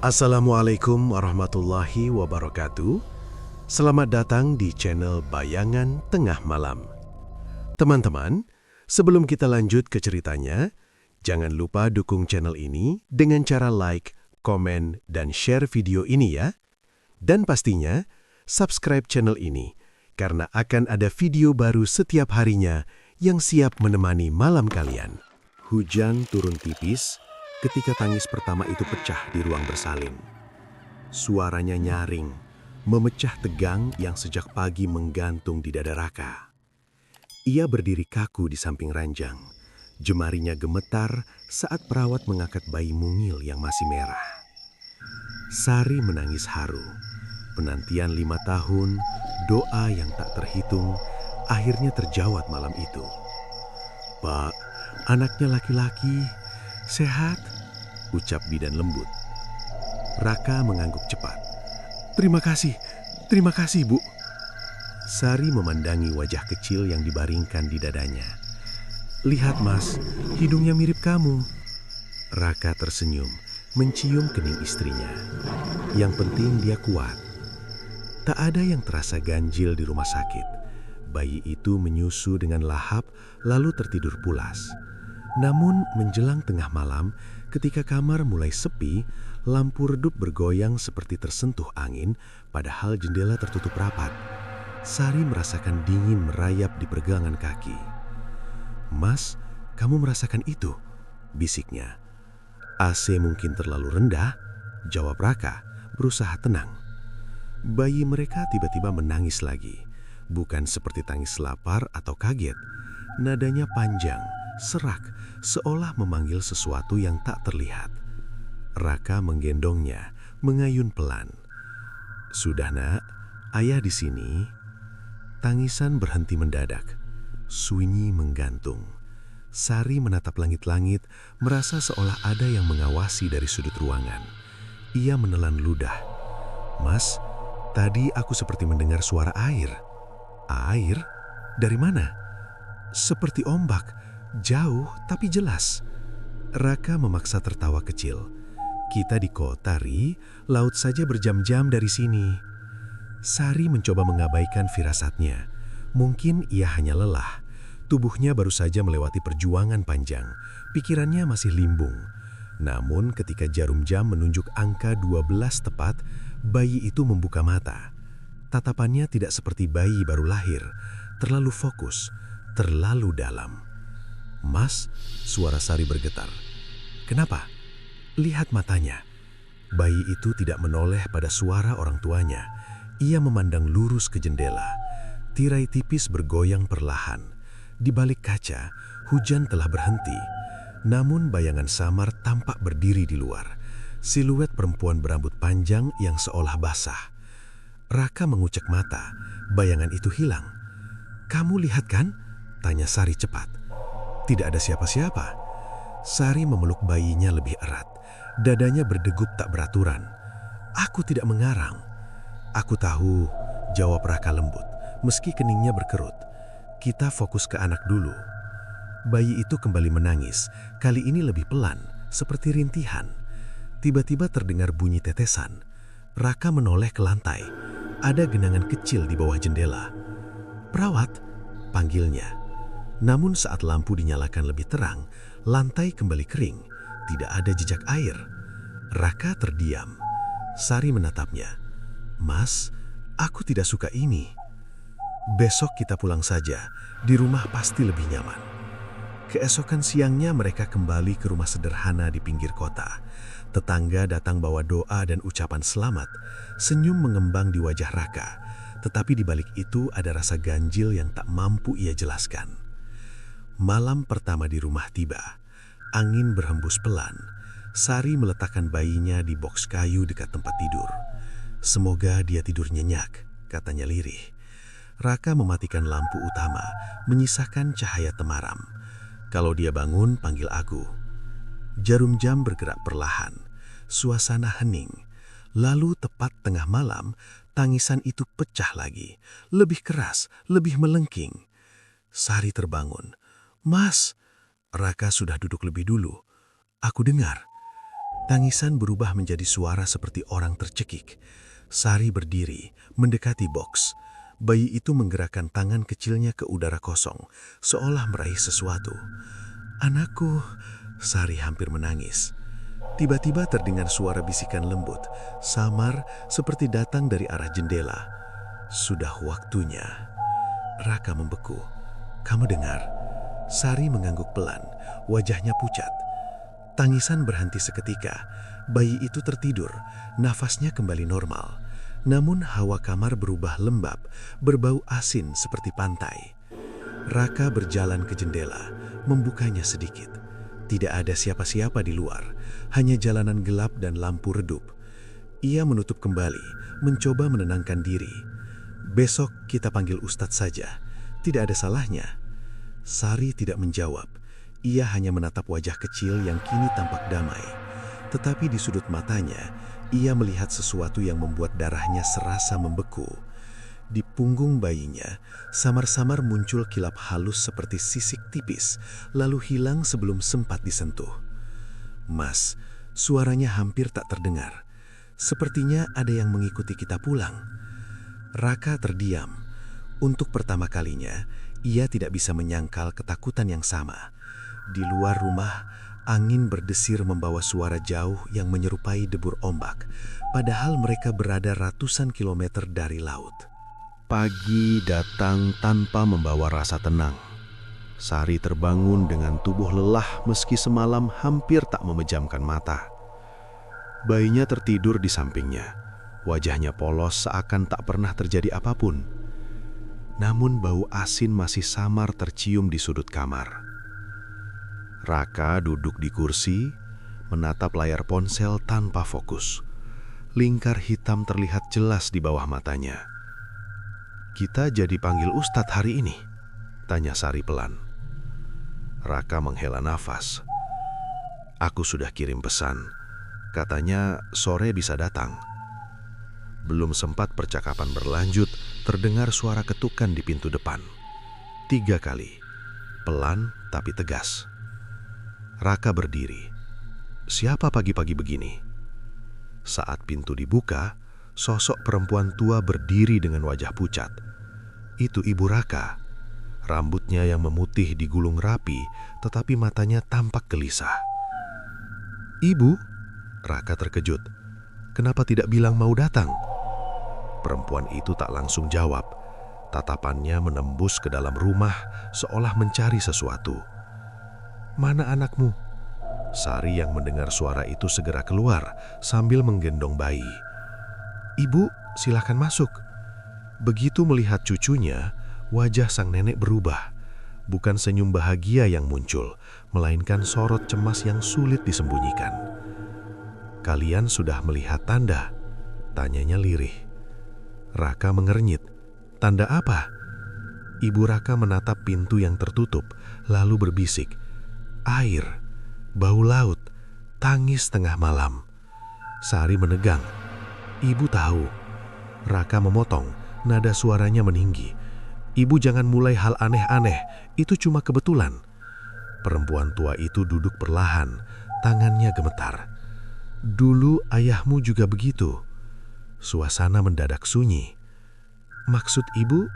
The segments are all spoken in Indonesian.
Assalamualaikum warahmatullahi wabarakatuh. Selamat datang di channel Bayangan Tengah Malam. Teman-teman, sebelum kita lanjut ke ceritanya, jangan lupa dukung channel ini dengan cara like, komen, dan share video ini ya. Dan pastinya, subscribe channel ini, karena akan ada video baru setiap harinya yang siap menemani malam kalian. Hujan turun tipis ketika tangis pertama itu pecah di ruang bersalin. Suaranya nyaring, memecah tegang yang sejak pagi menggantung di dada Raka. Ia berdiri kaku di samping ranjang. Jemarinya gemetar saat perawat mengangkat bayi mungil yang masih merah. Sari menangis haru. Penantian 5 tahun, doa yang tak terhitung, akhirnya terjawab malam itu. "Pak, anaknya laki-laki, sehat?" ucap bidan lembut. Raka mengangguk cepat. Terima kasih Bu." Sari memandangi wajah kecil yang dibaringkan di dadanya. "Lihat Mas, hidungnya mirip kamu." Raka tersenyum, mencium kening istrinya. Yang penting dia kuat. Tak ada yang terasa ganjil di rumah sakit. Bayi itu menyusu dengan lahap lalu tertidur pulas. Namun menjelang tengah malam, ketika kamar mulai sepi, lampu redup bergoyang seperti tersentuh angin, padahal jendela tertutup rapat. Sari merasakan dingin merayap di pergelangan kaki. "Mas, kamu merasakan itu?" bisiknya. "AC mungkin terlalu rendah," jawab Raka, berusaha tenang. Bayi mereka tiba-tiba menangis lagi. Bukan seperti tangis lapar atau kaget. Nadanya panjang, serak, seolah memanggil sesuatu yang tak terlihat. Raka menggendongnya, mengayun pelan. "Sudah nak, ayah di sini." Tangisan berhenti mendadak. Sunyi menggantung. Sari menatap langit-langit, merasa seolah ada yang mengawasi dari sudut ruangan. Ia menelan ludah. "Mas, tadi aku seperti mendengar suara air." "Air? Dari mana?" "Seperti ombak. Jauh tapi jelas." Raka memaksa tertawa kecil. "Kita di kota, Ri. Laut saja berjam-jam dari sini." Sari mencoba mengabaikan firasatnya. Mungkin ia hanya lelah. Tubuhnya baru saja melewati perjuangan panjang. Pikirannya masih limbung. Namun ketika jarum jam menunjuk angka 12 tepat, bayi itu membuka mata. Tatapannya tidak seperti bayi baru lahir. Terlalu fokus, terlalu dalam. "Mas," suara Sari bergetar. "Kenapa?" "Lihat matanya." Bayi itu tidak menoleh pada suara orang tuanya. Ia memandang lurus ke jendela. Tirai tipis bergoyang perlahan. Di balik kaca, hujan telah berhenti. Namun bayangan samar tampak berdiri di luar. Siluet perempuan berambut panjang yang seolah basah. Raka mengucek mata. Bayangan itu hilang. "Kamu lihat kan?" tanya Sari cepat. Tidak ada siapa-siapa. Sari memeluk bayinya lebih erat. Dadanya berdegup tak beraturan. "Aku tidak mengarang." "Aku tahu," jawab Raka lembut, meski keningnya berkerut. "Kita fokus ke anak dulu." Bayi itu kembali menangis, kali ini lebih pelan, seperti rintihan. Tiba-tiba terdengar bunyi tetesan. Raka menoleh ke lantai. Ada genangan kecil di bawah jendela. "Perawat," panggilnya. Namun saat lampu dinyalakan lebih terang, lantai kembali kering. Tidak ada jejak air. Raka terdiam. Sari menatapnya. "Mas, aku tidak suka ini." "Besok kita pulang saja. Di rumah pasti lebih nyaman." Keesokan siangnya mereka kembali ke rumah sederhana di pinggir kota. Tetangga datang bawa doa dan ucapan selamat. Senyum mengembang di wajah Raka. Tetapi di balik itu ada rasa ganjil yang tak mampu ia jelaskan. Malam pertama di rumah tiba. Angin berhembus pelan. Sari meletakkan bayinya di boks kayu dekat tempat tidur. "Semoga dia tidur nyenyak," katanya lirih. Raka mematikan lampu utama, menyisakan cahaya temaram. "Kalau dia bangun, panggil aku." Jarum jam bergerak perlahan. Suasana hening. Lalu tepat tengah malam, tangisan itu pecah lagi. Lebih keras, lebih melengking. Sari terbangun. "Mas." Raka sudah duduk lebih dulu. "Aku dengar." Tangisan berubah menjadi suara seperti orang tercekik. Sari berdiri, mendekati box. Bayi itu menggerakkan tangan kecilnya ke udara kosong, seolah meraih sesuatu. "Anakku," Sari hampir menangis. Tiba-tiba terdengar suara bisikan lembut, samar seperti datang dari arah jendela. "Sudah waktunya." Raka membeku. "Kamu dengar?" Sari mengangguk pelan, wajahnya pucat. Tangisan berhenti seketika. Bayi itu tertidur, nafasnya kembali normal. Namun hawa kamar berubah lembab, berbau asin seperti pantai. Raka berjalan ke jendela, membukanya sedikit. Tidak ada siapa-siapa di luar, hanya jalanan gelap dan lampu redup. Ia menutup kembali, mencoba menenangkan diri. "Besok kita panggil Ustadz saja, tidak ada salahnya." Sari tidak menjawab. Ia hanya menatap wajah kecil yang kini tampak damai. Tetapi di sudut matanya, ia melihat sesuatu yang membuat darahnya serasa membeku. Di punggung bayinya, samar-samar muncul kilap halus seperti sisik tipis, lalu hilang sebelum sempat disentuh. "Mas," suaranya hampir tak terdengar. "Sepertinya ada yang mengikuti kita pulang." Raka terdiam. Untuk pertama kalinya, ia tidak bisa menyangkal ketakutan yang sama. Di luar rumah, angin berdesir membawa suara jauh yang menyerupai debur ombak, padahal mereka berada ratusan kilometer dari laut. Pagi datang tanpa membawa rasa tenang. Sari terbangun dengan tubuh lelah meski semalam hampir tak memejamkan mata. Bayinya tertidur di sampingnya. Wajahnya polos seakan tak pernah terjadi apapun. Namun bau asin masih samar tercium di sudut kamar. Raka duduk di kursi, menatap layar ponsel tanpa fokus. Lingkar hitam terlihat jelas di bawah matanya. "Kita jadi panggil Ustadz hari ini?" tanya Sari pelan. Raka menghela nafas. "Aku sudah kirim pesan. Katanya sore bisa datang." Belum sempat percakapan berlanjut, terdengar suara ketukan di pintu depan. 3 kali, pelan tapi tegas. Raka berdiri. Siapa pagi-pagi begini? Saat pintu dibuka, sosok perempuan tua berdiri dengan wajah pucat. Itu Ibu Raka. Rambutnya yang memutih digulung rapi, tetapi matanya tampak gelisah. "Ibu?" Raka terkejut. "Kenapa tidak bilang mau datang?" Perempuan itu tak langsung jawab. Tatapannya menembus ke dalam rumah seolah mencari sesuatu. "Mana anakmu?" Sari yang mendengar suara itu segera keluar sambil menggendong bayi. "Ibu, silakan masuk." Begitu melihat cucunya, wajah sang nenek berubah. Bukan senyum bahagia yang muncul, melainkan sorot cemas yang sulit disembunyikan. "Kalian sudah melihat tanda?" tanyanya lirih. Raka mengernyit. "Tanda apa?" Ibu Raka menatap pintu yang tertutup, lalu berbisik. "Air, bau laut, tangis tengah malam." Sari menegang. "Ibu tahu." Raka memotong, nada suaranya meninggi. "Ibu jangan mulai hal aneh-aneh, itu cuma kebetulan." Perempuan tua itu duduk perlahan, tangannya gemetar. "Dulu ayahmu juga begitu." Suasana mendadak sunyi. "Maksud ibu?"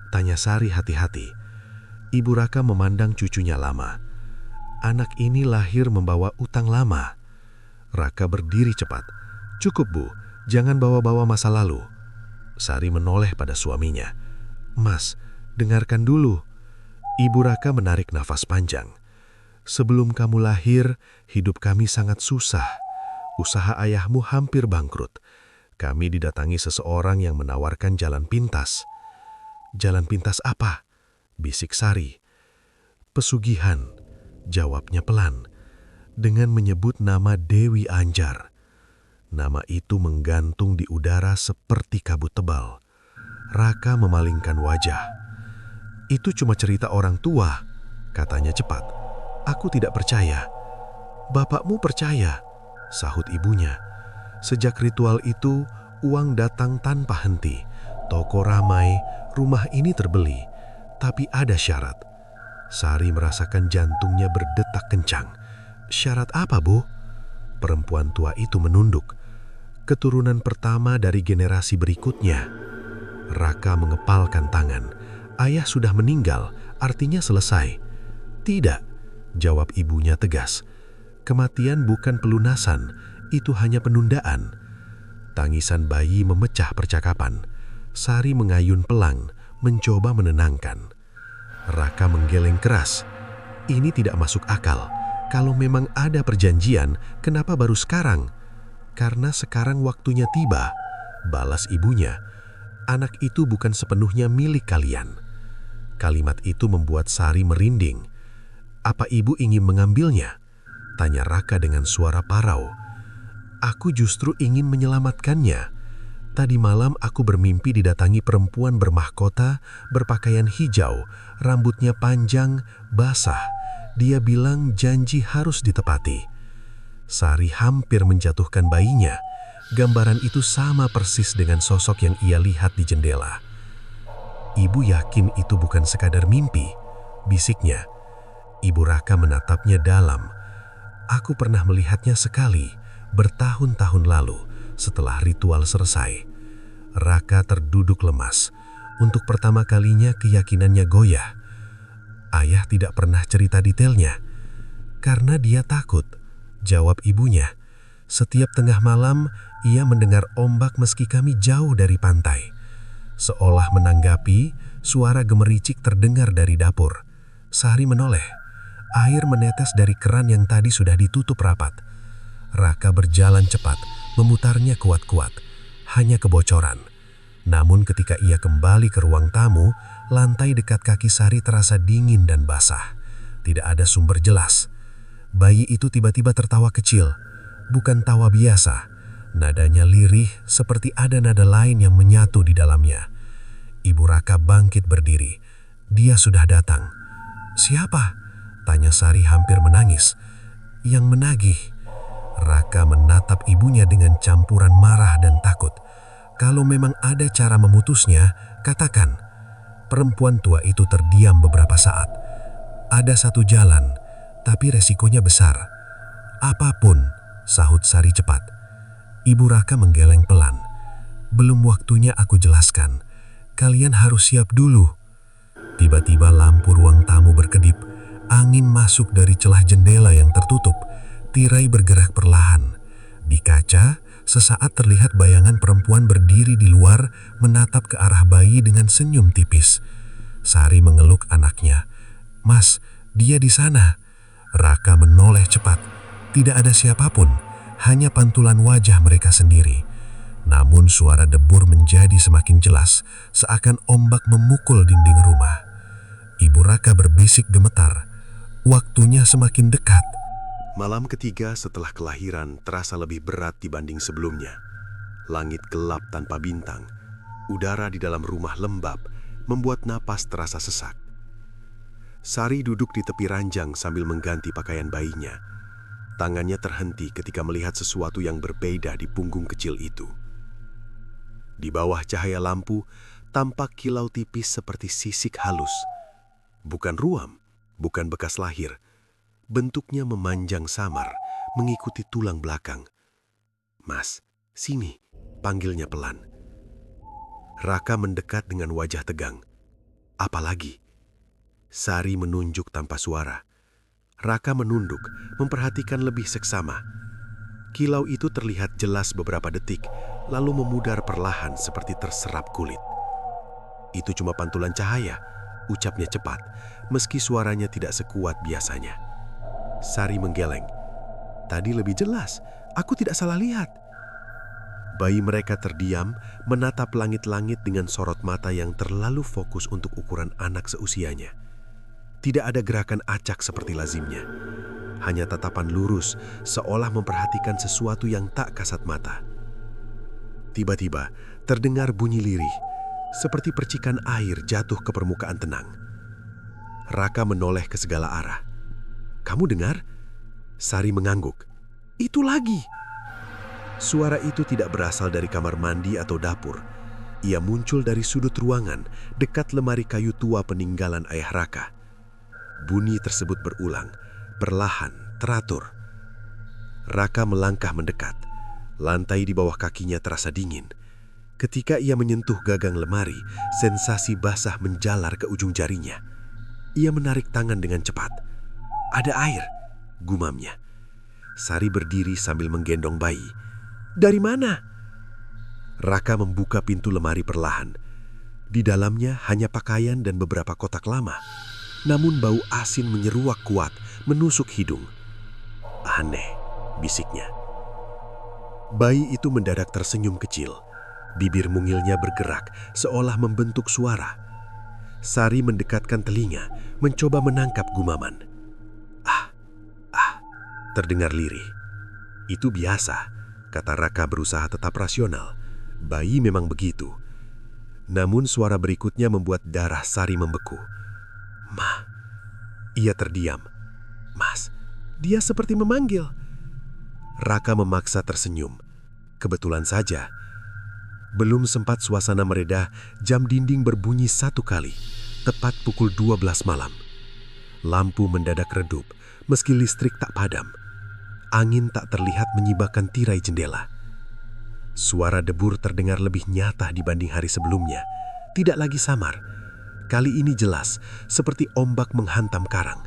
tanya Sari hati-hati. Ibu Raka memandang cucunya lama. "Anak ini lahir membawa utang lama." Raka berdiri cepat. "Cukup, Bu, jangan bawa-bawa masa lalu." Sari menoleh pada suaminya. "Mas, dengarkan dulu." Ibu Raka menarik nafas panjang. "Sebelum kamu lahir, hidup kami sangat susah. Usaha ayahmu hampir bangkrut. Kami didatangi seseorang yang menawarkan jalan pintas." "Jalan pintas apa?" bisik Sari. "Pesugihan," jawabnya pelan, dengan menyebut nama Dewi Anjar. Nama itu menggantung di udara seperti kabut tebal. Raka memalingkan wajah. "Itu cuma cerita orang tua," katanya cepat. "Aku tidak percaya." "Bapakmu percaya," sahut ibunya. "Sejak ritual itu, uang datang tanpa henti. Toko ramai, rumah ini terbeli. Tapi ada syarat." Sari merasakan jantungnya berdetak kencang. "Syarat apa, Bu?" perempuan tua itu menunduk. Keturunan pertama dari generasi berikutnya. Raka mengepalkan tangan. Ayah sudah meninggal, artinya selesai. Tidak, jawab ibunya tegas. Kematian bukan pelunasan, itu hanya penundaan. Tangisan bayi memecah percakapan. Sari mengayun pelang, mencoba menenangkan. Raka menggeleng keras. Ini tidak masuk akal. Kalau memang ada perjanjian, kenapa baru sekarang? Karena sekarang waktunya tiba, balas ibunya. Anak itu bukan sepenuhnya milik kalian. Kalimat itu membuat Sari merinding. Apa ibu ingin mengambilnya? Tanya Raka dengan suara parau. Aku justru ingin menyelamatkannya. Tadi malam aku bermimpi didatangi perempuan bermahkota, berpakaian hijau, rambutnya panjang, basah. Dia bilang janji harus ditepati. Sari hampir menjatuhkan bayinya. Gambaran itu sama persis dengan sosok yang ia lihat di jendela. Ibu yakin itu bukan sekadar mimpi, bisiknya. Ibu Raka menatapnya dalam. Aku pernah melihatnya sekali, bertahun-tahun lalu, setelah ritual selesai. Raka terduduk lemas. Untuk pertama kalinya keyakinannya goyah. Ayah tidak pernah cerita detailnya. Karena dia takut, jawab ibunya. Setiap tengah malam, ia mendengar ombak meski kami jauh dari pantai. Seolah menanggapi, suara gemericik terdengar dari dapur. Sari menoleh. Air menetes dari keran yang tadi sudah ditutup rapat. Raka berjalan cepat, memutarnya kuat-kuat. Hanya kebocoran. Namun ketika ia kembali ke ruang tamu, lantai dekat kaki Sari terasa dingin dan basah. Tidak ada sumber jelas. Bayi itu tiba-tiba tertawa kecil. Bukan tawa biasa. Nadanya lirih seperti ada nada lain yang menyatu di dalamnya. Ibu Raka bangkit berdiri. Dia sudah datang. Siapa? Tanya Sari hampir menangis. Yang menagih. Raka menatap ibunya dengan campuran marah dan takut. Kalau memang ada cara memutusnya, katakan. Perempuan tua itu terdiam beberapa saat. Ada satu jalan, tapi resikonya besar. Apapun, sahut Sari cepat. Ibu Raka menggeleng pelan. Belum waktunya aku jelaskan. Kalian harus siap dulu. Tiba-tiba lampu ruang tamu berkedip. Angin masuk dari celah jendela yang tertutup. Tirai bergerak perlahan. Di kaca, sesaat terlihat bayangan perempuan berdiri di luar menatap ke arah bayi dengan senyum tipis. Sari mengeluk anaknya. Mas, dia di sana. Raka menoleh cepat. Tidak ada siapapun, hanya pantulan wajah mereka sendiri. Namun suara debur menjadi semakin jelas, seakan ombak memukul dinding rumah. Ibu Raka berbisik gemetar. Waktunya semakin dekat. Malam ketiga setelah kelahiran terasa lebih berat dibanding sebelumnya. Langit gelap tanpa bintang. Udara di dalam rumah lembab, membuat napas terasa sesak. Sari duduk di tepi ranjang sambil mengganti pakaian bayinya. Tangannya terhenti ketika melihat sesuatu yang berbeda di punggung kecil itu. Di bawah cahaya lampu, tampak kilau tipis seperti sisik halus. Bukan ruam, bukan bekas lahir. Bentuknya memanjang samar, mengikuti tulang belakang. Mas, sini, panggilnya pelan. Raka mendekat dengan wajah tegang. Apalagi? Sari menunjuk tanpa suara. Raka menunduk, memperhatikan lebih seksama. Kilau itu terlihat jelas beberapa detik, lalu memudar perlahan seperti terserap kulit. Itu cuma pantulan cahaya, ucapnya cepat, meski suaranya tidak sekuat biasanya. Sari menggeleng. Tadi lebih jelas, aku tidak salah lihat. Bayi mereka terdiam, menatap langit-langit dengan sorot mata yang terlalu fokus untuk ukuran anak seusianya. Tidak ada gerakan acak seperti lazimnya. Hanya tatapan lurus, seolah memperhatikan sesuatu yang tak kasat mata. Tiba-tiba, terdengar bunyi lirih, seperti percikan air jatuh ke permukaan tenang. Raka menoleh ke segala arah. Kamu dengar? Sari mengangguk. Itu lagi. Suara itu tidak berasal dari kamar mandi atau dapur. Ia muncul dari sudut ruangan, dekat lemari kayu tua peninggalan ayah Raka. Bunyi tersebut berulang, perlahan, teratur. Raka melangkah mendekat. Lantai di bawah kakinya terasa dingin. Ketika ia menyentuh gagang lemari, sensasi basah menjalar ke ujung jarinya. Ia menarik tangan dengan cepat. "Ada air," gumamnya. Sari berdiri sambil menggendong bayi. "Dari mana?" Raka membuka pintu lemari perlahan. Di dalamnya hanya pakaian dan beberapa kotak lama. Namun bau asin menyeruak kuat, menusuk hidung. "Aneh," bisiknya. Bayi itu mendadak tersenyum kecil. Bibir mungilnya bergerak seolah membentuk suara. Sari mendekatkan telinga, mencoba menangkap gumaman. "Ah, ah," terdengar lirih. "Itu biasa," kata Raka berusaha tetap rasional. "Bayi memang begitu." Namun suara berikutnya membuat darah Sari membeku. "Ma." Ia terdiam. "Mas, dia seperti memanggil." Raka memaksa tersenyum. Kebetulan saja. Belum sempat suasana mereda, jam dinding berbunyi 1 kali, tepat pukul 12 malam. Lampu mendadak redup, meski listrik tak padam. Angin tak terlihat menyibakkan tirai jendela. Suara debur terdengar lebih nyata dibanding hari sebelumnya. Tidak lagi samar. Kali ini jelas, seperti ombak menghantam karang.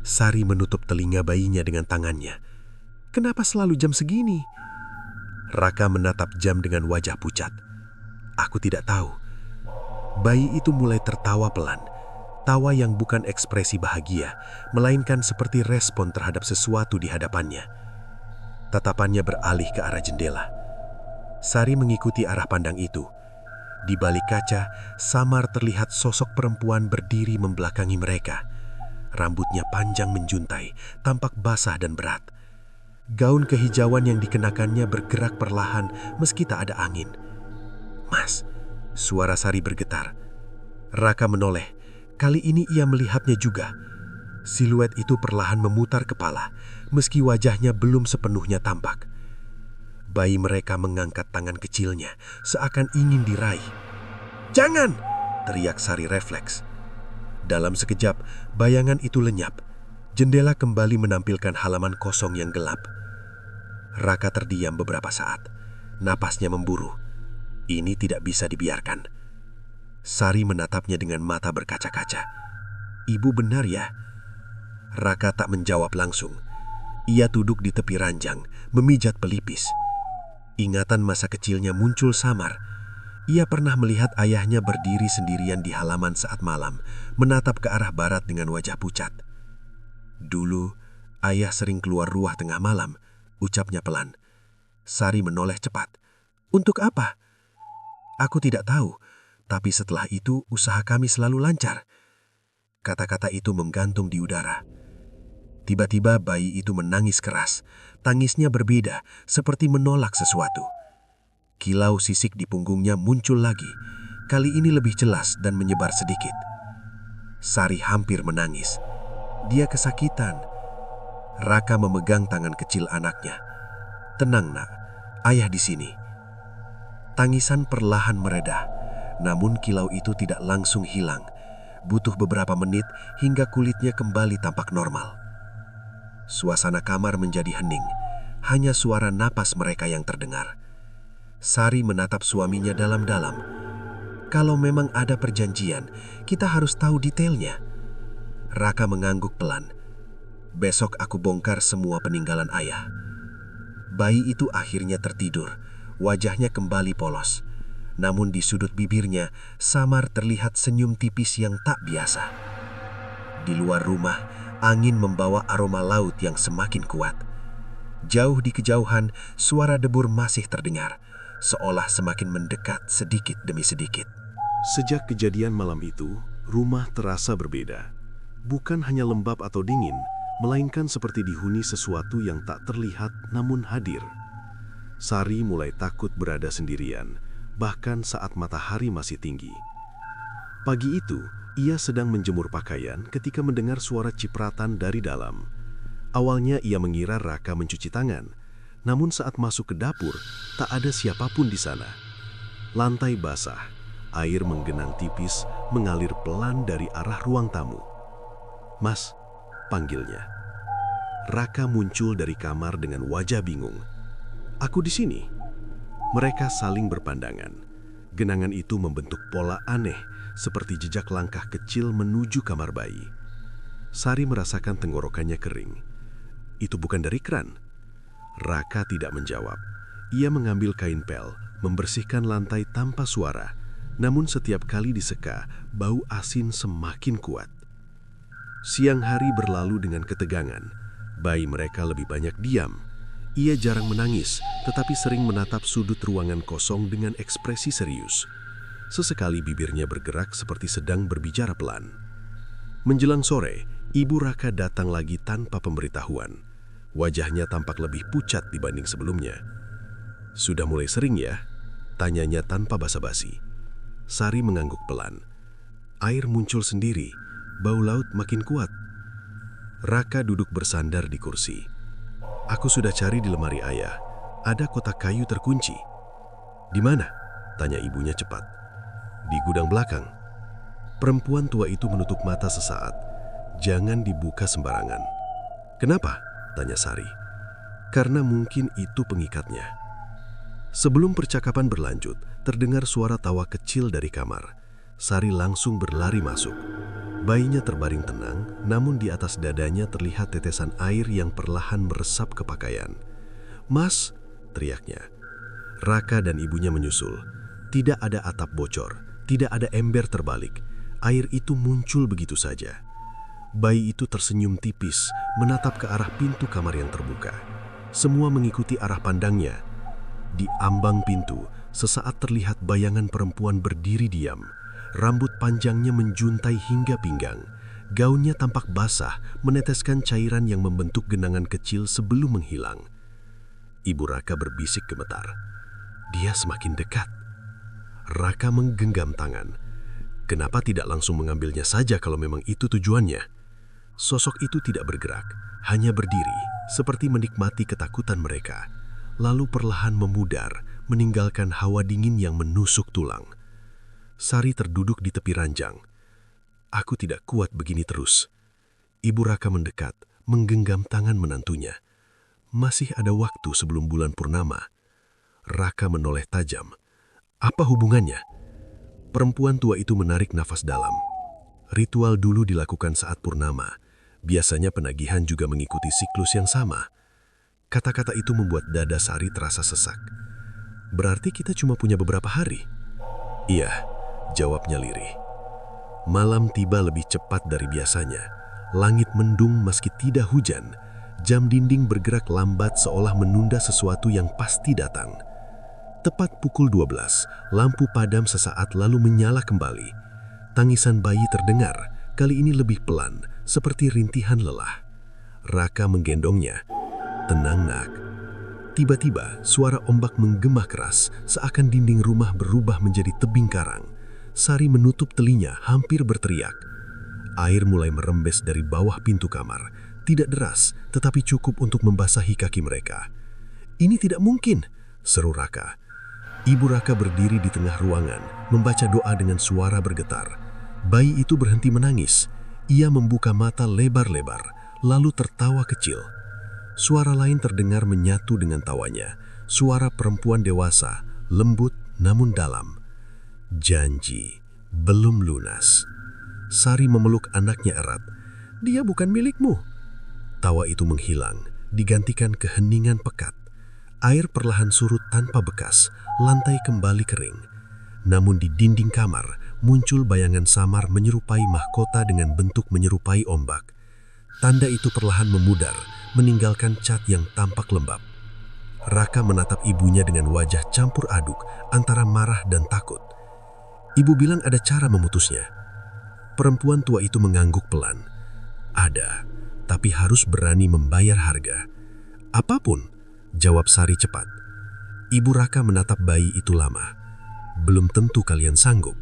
Sari menutup telinga bayinya dengan tangannya. "Kenapa selalu jam segini?" Raka menatap jam dengan wajah pucat. "Aku tidak tahu." Bayi itu mulai tertawa pelan. Tawa yang bukan ekspresi bahagia, melainkan seperti respon terhadap sesuatu di hadapannya. Tatapannya beralih ke arah jendela. Sari mengikuti arah pandang itu. Di balik kaca, samar terlihat sosok perempuan berdiri membelakangi mereka. Rambutnya panjang menjuntai, tampak basah dan berat. Gaun kehijauan yang dikenakannya bergerak perlahan meski tak ada angin. "Mas," suara Sari bergetar. Raka menoleh. Kali ini ia melihatnya juga. Siluet itu perlahan memutar kepala, meski wajahnya belum sepenuhnya tampak. Bayi mereka mengangkat tangan kecilnya, seakan ingin diraih. "Jangan!" teriak Sari refleks. Dalam sekejap, bayangan itu lenyap. Jendela kembali menampilkan halaman kosong yang gelap. Raka terdiam beberapa saat. Napasnya memburu. Ini tidak bisa dibiarkan. Sari menatapnya dengan mata berkaca-kaca. "Ibu benar ya?" Raka tak menjawab langsung. Ia duduk di tepi ranjang, memijat pelipis. Ingatan masa kecilnya muncul samar. Ia pernah melihat ayahnya berdiri sendirian di halaman saat malam, menatap ke arah barat dengan wajah pucat. Dulu, ayah sering keluar ruah tengah malam, ucapnya pelan. Sari menoleh cepat. "Untuk apa?" "Aku tidak tahu, tapi setelah itu usaha kami selalu lancar." Kata-kata itu menggantung di udara. Tiba-tiba bayi itu menangis keras. Tangisnya berbeda, seperti menolak sesuatu. Kilau sisik di punggungnya muncul lagi. Kali ini lebih jelas dan menyebar sedikit. Sari hampir menangis. Dia kesakitan. Raka memegang tangan kecil anaknya. "Tenang, Nak. Ayah di sini." Tangisan perlahan mereda, namun kilau itu tidak langsung hilang. Butuh beberapa menit hingga kulitnya kembali tampak normal. Suasana kamar menjadi hening. Hanya suara napas mereka yang terdengar. Sari menatap suaminya dalam-dalam. "Kalau memang ada perjanjian, kita harus tahu detailnya." Raka mengangguk pelan. "Besok aku bongkar semua peninggalan ayah." Bayi itu akhirnya tertidur. Wajahnya kembali polos. Namun di sudut bibirnya, samar terlihat senyum tipis yang tak biasa. Di luar rumah, angin membawa aroma laut yang semakin kuat. Jauh di kejauhan, suara debur masih terdengar, seolah semakin mendekat sedikit demi sedikit. Sejak kejadian malam itu, rumah terasa berbeda. Bukan hanya lembab atau dingin, melainkan seperti dihuni sesuatu yang tak terlihat namun hadir. Sari mulai takut berada sendirian, bahkan saat matahari masih tinggi. Pagi itu, ia sedang menjemur pakaian ketika mendengar suara cipratan dari dalam. Awalnya ia mengira Raka mencuci tangan, namun saat masuk ke dapur, tak ada siapapun di sana. Lantai basah, air menggenang tipis mengalir pelan dari arah ruang tamu. "Mas," panggilnya. Raka muncul dari kamar dengan wajah bingung. "Aku di sini." Mereka saling berpandangan. Genangan itu membentuk pola aneh, seperti jejak langkah kecil menuju kamar bayi. Sari merasakan tenggorokannya kering. "Itu bukan dari kran." Raka tidak menjawab. Ia mengambil kain pel, membersihkan lantai tanpa suara. Namun setiap kali diseka, bau asin semakin kuat. Siang hari berlalu dengan ketegangan. Bayi mereka lebih banyak diam. Ia jarang menangis, tetapi sering menatap sudut ruangan kosong dengan ekspresi serius. Sesekali bibirnya bergerak seperti sedang berbicara pelan. Menjelang sore, Ibu Raka datang lagi tanpa pemberitahuan. Wajahnya tampak lebih pucat dibanding sebelumnya. "Sudah mulai sering ya?" tanyanya tanpa basa-basi. Sari mengangguk pelan. Air muncul sendiri, bau laut makin kuat. Raka duduk bersandar di kursi. "Aku sudah cari di lemari ayah. Ada kotak kayu terkunci." "Di mana?" tanya ibunya cepat. "Di gudang belakang." Perempuan tua itu menutup mata sesaat. "Jangan dibuka sembarangan." "Kenapa?" tanya Sari. "Karena mungkin itu pengikatnya." Sebelum percakapan berlanjut, terdengar suara tawa kecil dari kamar. Sari langsung berlari masuk. Bayinya terbaring tenang, namun di atas dadanya terlihat tetesan air yang perlahan meresap ke pakaian. "Mas!" teriaknya. Raka dan ibunya menyusul. Tidak ada atap bocor, tidak ada ember terbalik. Air itu muncul begitu saja. Bayi itu tersenyum tipis, menatap ke arah pintu kamar yang terbuka. Semua mengikuti arah pandangnya. Di ambang pintu, sesaat terlihat bayangan perempuan berdiri diam. Rambut panjangnya menjuntai hingga pinggang. Gaunnya tampak basah, meneteskan cairan yang membentuk genangan kecil sebelum menghilang. Ibu Raka berbisik gemetar. Dia semakin dekat. Raka menggenggam tangan. Kenapa tidak langsung mengambilnya saja kalau memang itu tujuannya? Sosok itu tidak bergerak, hanya berdiri, seperti menikmati ketakutan mereka. Lalu perlahan memudar, meninggalkan hawa dingin yang menusuk tulang. Sari terduduk di tepi ranjang. "Aku tidak kuat begini terus." Ibu Raka mendekat, menggenggam tangan menantunya. "Masih ada waktu sebelum bulan purnama." Raka menoleh tajam. "Apa hubungannya?" Perempuan tua itu menarik nafas dalam. "Ritual dulu dilakukan saat purnama. Biasanya penagihan juga mengikuti siklus yang sama." Kata-kata itu membuat dada Sari terasa sesak. "Berarti kita cuma punya beberapa hari?" "Iya," jawabnya lirih. Malam tiba lebih cepat dari biasanya. Langit mendung meski tidak hujan. Jam dinding bergerak lambat seolah menunda sesuatu yang pasti datang. Tepat pukul 12, lampu padam sesaat lalu menyala kembali. Tangisan bayi terdengar, kali ini lebih pelan, seperti rintihan lelah. Raka menggendongnya. "Tenang, Nak." Tiba-tiba, suara ombak menggema keras, seakan dinding rumah berubah menjadi tebing karang. Sari menutup telinga, hampir berteriak. Air mulai merembes dari bawah pintu kamar. Tidak deras, tetapi cukup untuk membasahi kaki mereka. "Ini tidak mungkin," seru Raka. Ibu Raka berdiri di tengah ruangan, membaca doa dengan suara bergetar. Bayi itu berhenti menangis. Ia membuka mata lebar-lebar, lalu tertawa kecil. Suara lain terdengar menyatu dengan tawanya. Suara perempuan dewasa, lembut namun dalam. "Janji belum lunas." Sari memeluk anaknya erat. "Dia bukan milikmu." Tawa itu menghilang, digantikan keheningan pekat. Air perlahan surut tanpa bekas, lantai kembali kering. Namun di dinding kamar, muncul bayangan samar menyerupai mahkota dengan bentuk menyerupai ombak. Tanda itu perlahan memudar, meninggalkan cat yang tampak lembab. Raka menatap ibunya dengan wajah campur aduk antara marah dan takut. "Ibu bilang ada cara memutusnya." Perempuan tua itu mengangguk pelan. "Ada, tapi harus berani membayar harga." "Apapun," jawab Sari cepat. Ibu Raka menatap bayi itu lama. "Belum tentu kalian sanggup."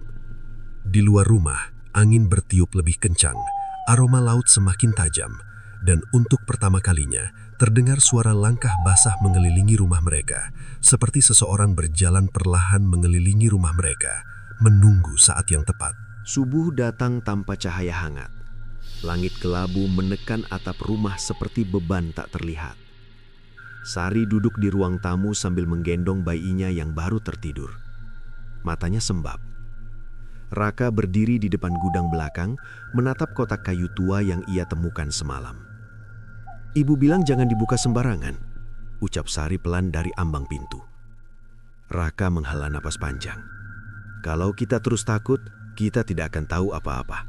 Di luar rumah, angin bertiup lebih kencang, aroma laut semakin tajam, dan untuk pertama kalinya terdengar suara langkah basah mengelilingi rumah mereka, seperti seseorang berjalan perlahan mengelilingi rumah mereka, menunggu saat yang tepat. Subuh datang tanpa cahaya hangat. Langit kelabu menekan atap rumah seperti beban tak terlihat. Sari duduk di ruang tamu sambil menggendong bayinya yang baru tertidur. Matanya sembab. Raka berdiri di depan gudang belakang, menatap kotak kayu tua yang ia temukan semalam. "Ibu bilang jangan dibuka sembarangan," ucap Sari pelan dari ambang pintu. Raka menghela napas panjang. "Kalau kita terus takut, kita tidak akan tahu apa-apa."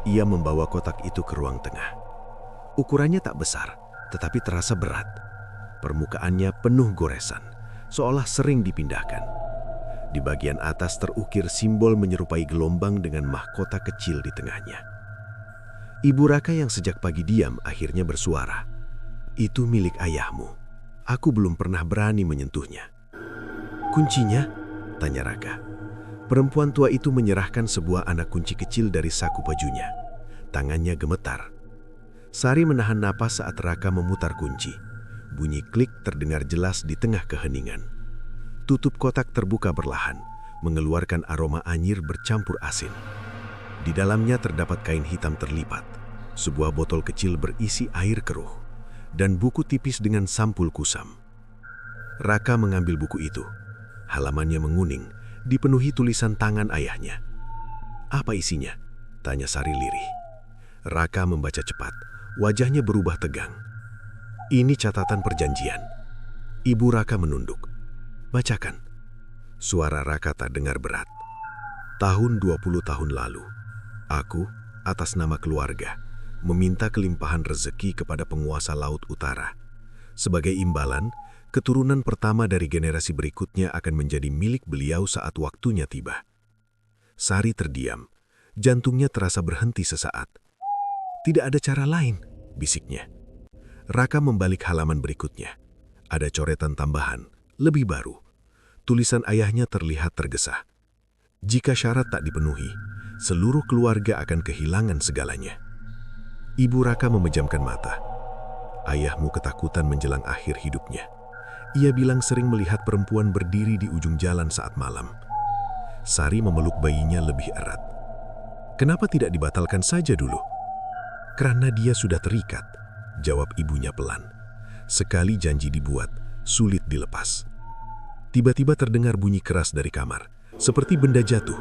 Ia membawa kotak itu ke ruang tengah. Ukurannya tak besar, tetapi terasa berat. Permukaannya penuh goresan, seolah sering dipindahkan. Di bagian atas terukir simbol menyerupai gelombang dengan mahkota kecil di tengahnya. Ibu Raka yang sejak pagi diam akhirnya bersuara. "Itu milik ayahmu. Aku belum pernah berani menyentuhnya." "Kuncinya?" tanya Raka. Perempuan tua itu menyerahkan sebuah anak kunci kecil dari saku bajunya. Tangannya gemetar. Sari menahan napas saat Raka memutar kunci. Bunyi klik terdengar jelas di tengah keheningan. Tutup kotak terbuka perlahan, mengeluarkan aroma anyir bercampur asin. Di dalamnya terdapat kain hitam terlipat, sebuah botol kecil berisi air keruh, dan buku tipis dengan sampul kusam. Raka mengambil buku itu. Halamannya menguning, dipenuhi tulisan tangan ayahnya. "Apa isinya?" tanya Sari lirih. Raka membaca cepat, wajahnya berubah tegang. "Ini catatan perjanjian." Ibu Raka menunduk. "Bacakan." Suara Raka tak dengar berat. "Tahun 20 tahun lalu, aku, atas nama keluarga, meminta kelimpahan rezeki kepada penguasa Laut Utara. Sebagai imbalan, keturunan pertama dari generasi berikutnya akan menjadi milik beliau saat waktunya tiba." Sari terdiam, jantungnya terasa berhenti sesaat. "Tidak ada cara lain," bisiknya. Raka membalik halaman berikutnya. Ada coretan tambahan, lebih baru. Tulisan ayahnya terlihat tergesa. "Jika syarat tak dipenuhi, seluruh keluarga akan kehilangan segalanya." Ibu Raka memejamkan mata. Ayahmu ketakutan menjelang akhir hidupnya. Ia bilang sering melihat perempuan berdiri di ujung jalan saat malam. Sari memeluk bayinya lebih erat. "Kenapa tidak dibatalkan saja dulu?" "Karena dia sudah terikat," jawab ibunya pelan. "Sekali janji dibuat, sulit dilepas." Tiba-tiba terdengar bunyi keras dari kamar, seperti benda jatuh.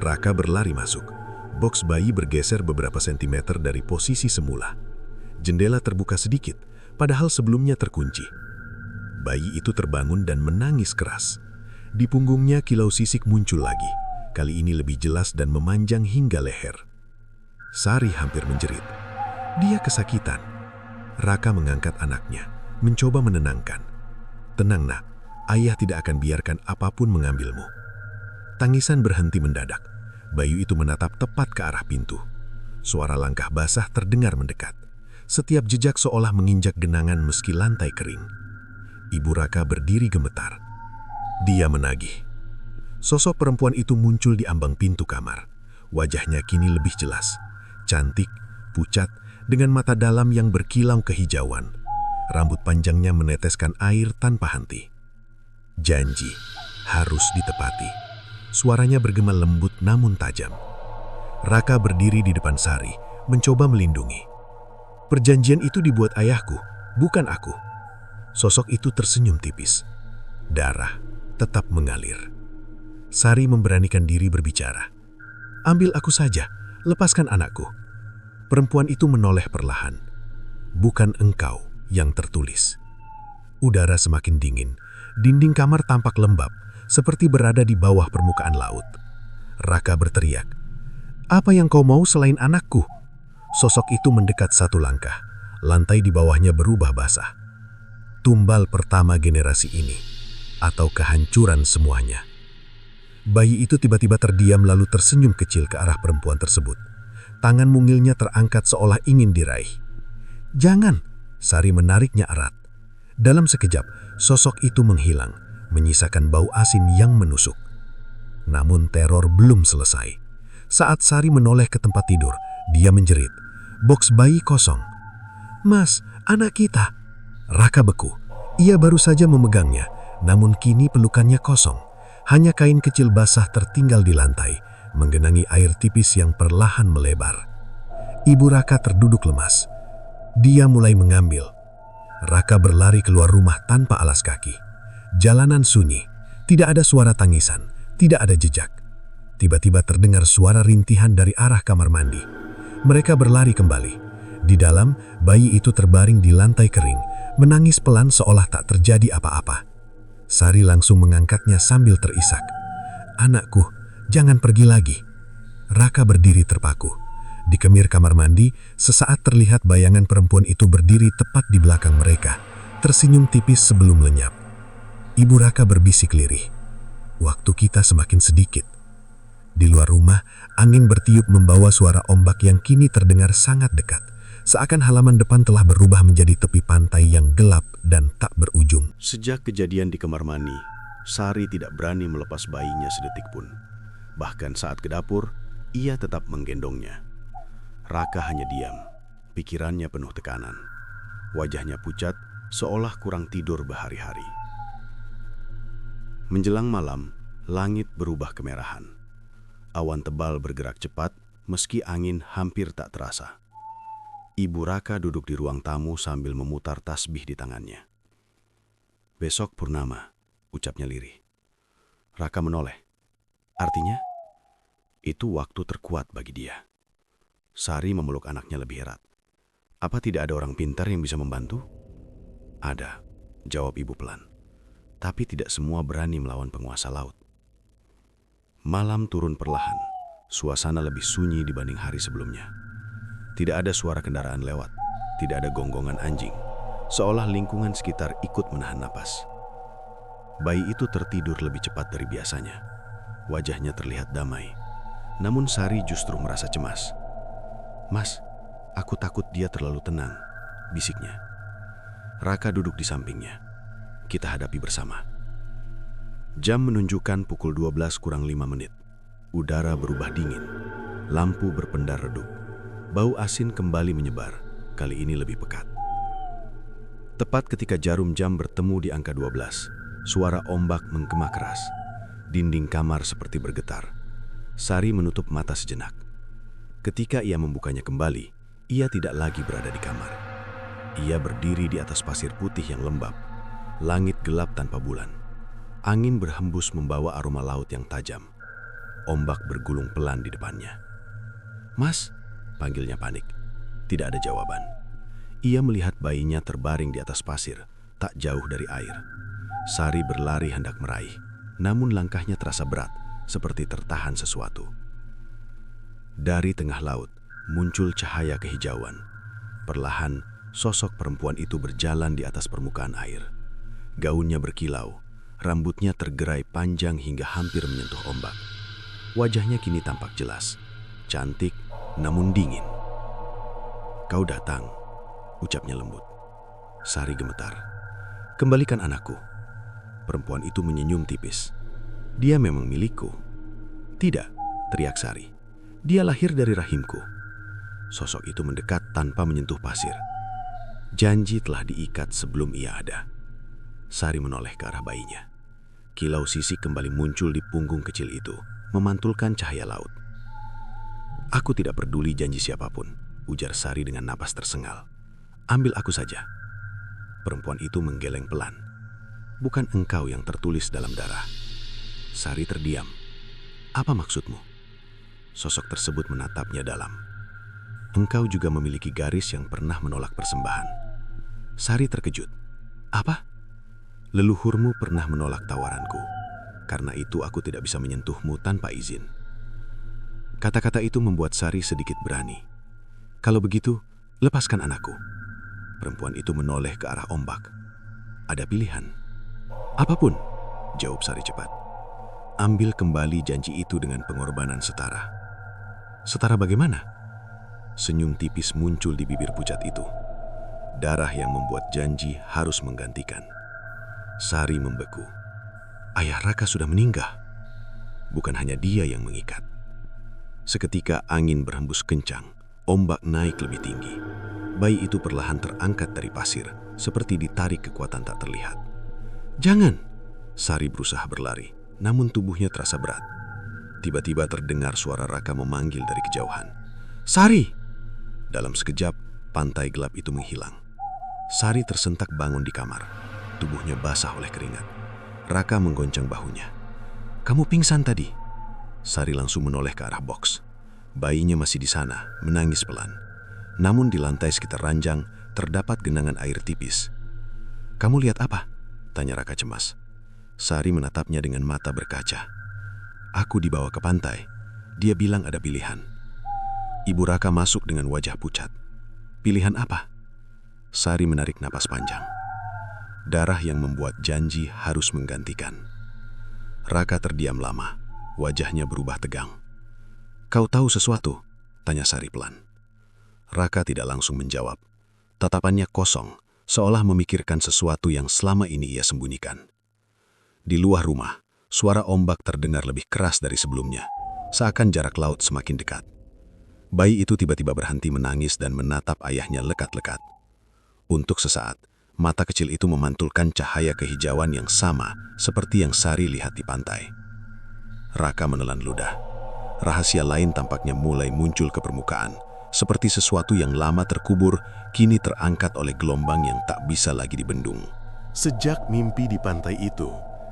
Raka berlari masuk. Boks bayi bergeser beberapa sentimeter dari posisi semula. Jendela terbuka sedikit, padahal sebelumnya terkunci. Bayi itu terbangun dan menangis keras. Di punggungnya kilau sisik muncul lagi, kali ini lebih jelas dan memanjang hingga leher. Sari hampir menjerit. Dia kesakitan. Raka mengangkat anaknya, mencoba menenangkan. "Tenang nak, ayah tidak akan biarkan apapun mengambilmu." Tangisan berhenti mendadak. Bayi itu menatap tepat ke arah pintu. Suara langkah basah terdengar mendekat. Setiap jejak seolah menginjak genangan meski lantai kering. Ibu Raka berdiri gemetar. Dia menagih. Sosok perempuan itu muncul di ambang pintu kamar. Wajahnya kini lebih jelas. Cantik, pucat, dengan mata dalam yang berkilau kehijauan. Rambut panjangnya meneteskan air tanpa henti. Janji harus ditepati. Suaranya bergema lembut namun tajam. Raka berdiri di depan Sari, mencoba melindungi. "Perjanjian itu dibuat ayahku, bukan aku." Sosok itu tersenyum tipis. Darah tetap mengalir. Sari memberanikan diri berbicara. "Ambil aku saja, lepaskan anakku." Perempuan itu menoleh perlahan. "Bukan engkau yang tertulis." Udara semakin dingin. Dinding kamar tampak lembab, seperti berada di bawah permukaan laut. Raka berteriak, "Apa yang kau mau selain anakku?" Sosok itu mendekat satu langkah. Lantai di bawahnya berubah basah. Tumbal pertama generasi ini, atau kehancuran semuanya. Bayi itu tiba-tiba terdiam lalu tersenyum kecil ke arah perempuan tersebut. Tangan mungilnya terangkat seolah ingin diraih. "Jangan!" Sari menariknya erat. Dalam sekejap, sosok itu menghilang, menyisakan bau asin yang menusuk. Namun teror belum selesai. Saat Sari menoleh ke tempat tidur, dia menjerit. "Boks bayi kosong." "Mas, anak kita!" Raka beku. Ia baru saja memegangnya, namun kini pelukannya kosong. Hanya kain kecil basah tertinggal di lantai, menggenangi air tipis yang perlahan melebar. Ibu Raka terduduk lemas. Dia mulai mengambil. Raka berlari keluar rumah tanpa alas kaki. Jalanan sunyi, tidak ada suara tangisan, tidak ada jejak. Tiba-tiba terdengar suara rintihan dari arah kamar mandi. Mereka berlari kembali. Di dalam, bayi itu terbaring di lantai kering, menangis pelan seolah tak terjadi apa-apa. Sari langsung mengangkatnya sambil terisak. "Anakku, jangan pergi lagi." Raka berdiri terpaku. Di kemir kamar mandi, sesaat terlihat bayangan perempuan itu berdiri tepat di belakang mereka, tersenyum tipis sebelum lenyap. Ibu Raka berbisik lirih, "Waktu kita semakin sedikit." Di luar rumah, angin bertiup membawa suara ombak yang kini terdengar sangat dekat. Seakan halaman depan telah berubah menjadi tepi pantai yang gelap dan tak berujung. Sejak kejadian di kamar mandi, Sari tidak berani melepas bayinya sedetik pun. Bahkan saat ke dapur, ia tetap menggendongnya. Raka hanya diam, pikirannya penuh tekanan. Wajahnya pucat, seolah kurang tidur berhari-hari. Menjelang malam, langit berubah kemerahan. Awan tebal bergerak cepat, meski angin hampir tak terasa. Ibu Raka duduk di ruang tamu sambil memutar tasbih di tangannya. "Besok purnama," ucapnya lirih. Raka menoleh. Artinya, itu waktu terkuat bagi dia. Sari memeluk anaknya lebih erat. "Apa tidak ada orang pintar yang bisa membantu?" "Ada," jawab ibu pelan. "Tapi tidak semua berani melawan penguasa laut." Malam turun perlahan. Suasana lebih sunyi dibanding hari sebelumnya. Tidak ada suara kendaraan lewat, tidak ada gonggongan anjing, seolah lingkungan sekitar ikut menahan napas. Bayi itu tertidur lebih cepat dari biasanya. Wajahnya terlihat damai, namun Sari justru merasa cemas. "Mas, aku takut dia terlalu tenang," bisiknya. Raka duduk di sampingnya. "Kita hadapi bersama." Jam menunjukkan pukul 12 kurang 5 menit. Udara berubah dingin, lampu berpendar redup. Bau asin kembali menyebar, kali ini lebih pekat. Tepat ketika jarum jam bertemu di angka 12, suara ombak menggema keras. Dinding kamar seperti bergetar. Sari menutup mata sejenak. Ketika ia membukanya kembali, ia tidak lagi berada di kamar. Ia berdiri di atas pasir putih yang lembab. Langit gelap tanpa bulan. Angin berhembus membawa aroma laut yang tajam. Ombak bergulung pelan di depannya. "Mas," panggilnya panik. Tidak ada jawaban. Ia melihat bayinya terbaring di atas pasir, tak jauh dari air. Sari berlari hendak meraih, namun langkahnya terasa berat, seperti tertahan sesuatu. Dari tengah laut, muncul cahaya kehijauan. Perlahan, sosok perempuan itu berjalan di atas permukaan air. Gaunnya berkilau, rambutnya tergerai panjang hingga hampir menyentuh ombak. Wajahnya kini tampak jelas, cantik namun dingin. "Kau datang," ucapnya lembut. Sari gemetar. "Kembalikan anakku." Perempuan itu menyenyum tipis. "Dia memang milikku." "Tidak," teriak Sari. "Dia lahir dari rahimku." Sosok itu mendekat tanpa menyentuh pasir. Janji telah diikat sebelum ia ada. Sari menoleh ke arah bayinya. Kilau sisik kembali muncul di punggung kecil itu, memantulkan cahaya laut. "Aku tidak peduli janji siapapun," ujar Sari dengan napas tersengal. "Ambil aku saja." Perempuan itu menggeleng pelan. "Bukan engkau yang tertulis dalam darah." Sari terdiam. "Apa maksudmu?" Sosok tersebut menatapnya dalam. "Engkau juga memiliki garis yang pernah menolak persembahan." Sari terkejut. "Apa?" "Leluhurmu pernah menolak tawaranku. Karena itu aku tidak bisa menyentuhmu tanpa izin." Kata-kata itu membuat Sari sedikit berani. "Kalau begitu, lepaskan anakku." Perempuan itu menoleh ke arah ombak. "Ada pilihan." "Apapun," jawab Sari cepat. "Ambil kembali janji itu dengan pengorbanan setara." "Setara bagaimana?" Senyum tipis muncul di bibir pucat itu. Darah yang membuat janji harus menggantikan. Sari membeku. Ayah Raka sudah meninggal. Bukan hanya dia yang mengikat. Seketika angin berhembus kencang, ombak naik lebih tinggi. Bayi itu perlahan terangkat dari pasir, seperti ditarik kekuatan tak terlihat. "Jangan!" Sari berusaha berlari, namun tubuhnya terasa berat. Tiba-tiba terdengar suara Raka memanggil dari kejauhan. "Sari!" Dalam sekejap, pantai gelap itu menghilang. Sari tersentak bangun di kamar. Tubuhnya basah oleh keringat. Raka menggoncang bahunya. "Kamu pingsan tadi?" Sari langsung menoleh ke arah box. Bayinya masih di sana, menangis pelan. Namun di lantai sekitar ranjang, terdapat genangan air tipis. "Kamu lihat apa?" tanya Raka cemas. Sari menatapnya dengan mata berkaca. "Aku dibawa ke pantai. Dia bilang ada pilihan." Ibu Raka masuk dengan wajah pucat. "Pilihan apa?" Sari menarik napas panjang. Darah yang membuat janji harus menggantikan. Raka terdiam lama, wajahnya berubah tegang. "Kau tahu sesuatu?" tanya Sari pelan. Raka tidak langsung menjawab. Tatapannya kosong, seolah memikirkan sesuatu yang selama ini ia sembunyikan. Di luar rumah, suara ombak terdengar lebih keras dari sebelumnya, seakan jarak laut semakin dekat. Bayi itu tiba-tiba berhenti menangis dan menatap ayahnya lekat-lekat. Untuk sesaat, mata kecil itu memantulkan cahaya kehijauan yang sama seperti yang Sari lihat di pantai. Raka menelan ludah. Rahasia lain tampaknya mulai muncul ke permukaan, seperti sesuatu yang lama terkubur, kini terangkat oleh gelombang yang tak bisa lagi dibendung. Sejak mimpi di pantai itu,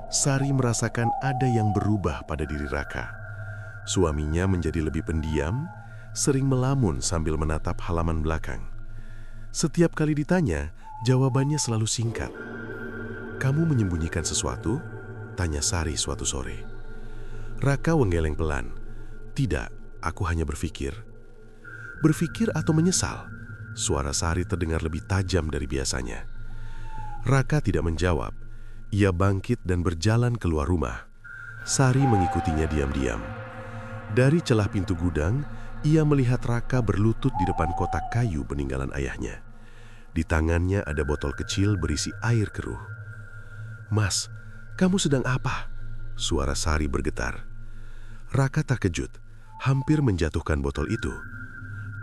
Sari merasakan ada yang berubah pada diri Raka. Suaminya menjadi lebih pendiam, sering melamun sambil menatap halaman belakang. Setiap kali ditanya, jawabannya selalu singkat. "Kamu menyembunyikan sesuatu?" tanya Sari suatu sore. Raka menggeleng pelan. "Tidak, aku hanya berpikir." "Berpikir atau menyesal?" Suara Sari terdengar lebih tajam dari biasanya. Raka tidak menjawab. Ia bangkit dan berjalan keluar rumah. Sari mengikutinya diam-diam. Dari celah pintu gudang, ia melihat Raka berlutut di depan kotak kayu peninggalan ayahnya. Di tangannya ada botol kecil berisi air keruh. "Mas, kamu sedang apa?" Suara Sari bergetar. Raka terkejut, hampir menjatuhkan botol itu.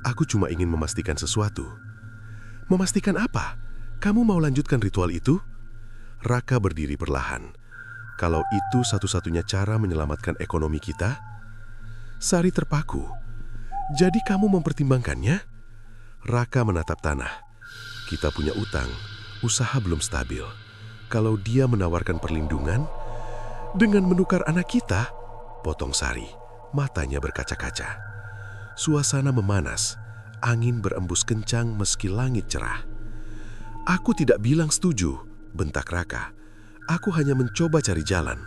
"Aku cuma ingin memastikan sesuatu." "Memastikan apa? Kamu mau lanjutkan ritual itu?" Raka berdiri perlahan. "Kalau itu satu-satunya cara menyelamatkan ekonomi kita?" Sari terpaku. "Jadi kamu mempertimbangkannya?" Raka menatap tanah. "Kita punya utang, usaha belum stabil. Kalau dia menawarkan perlindungan, dengan menukar anak kita," potong Sari, matanya berkaca-kaca. Suasana memanas, angin berembus kencang meski langit cerah. "Aku tidak bilang setuju," bentak Raka. "Aku hanya mencoba cari jalan."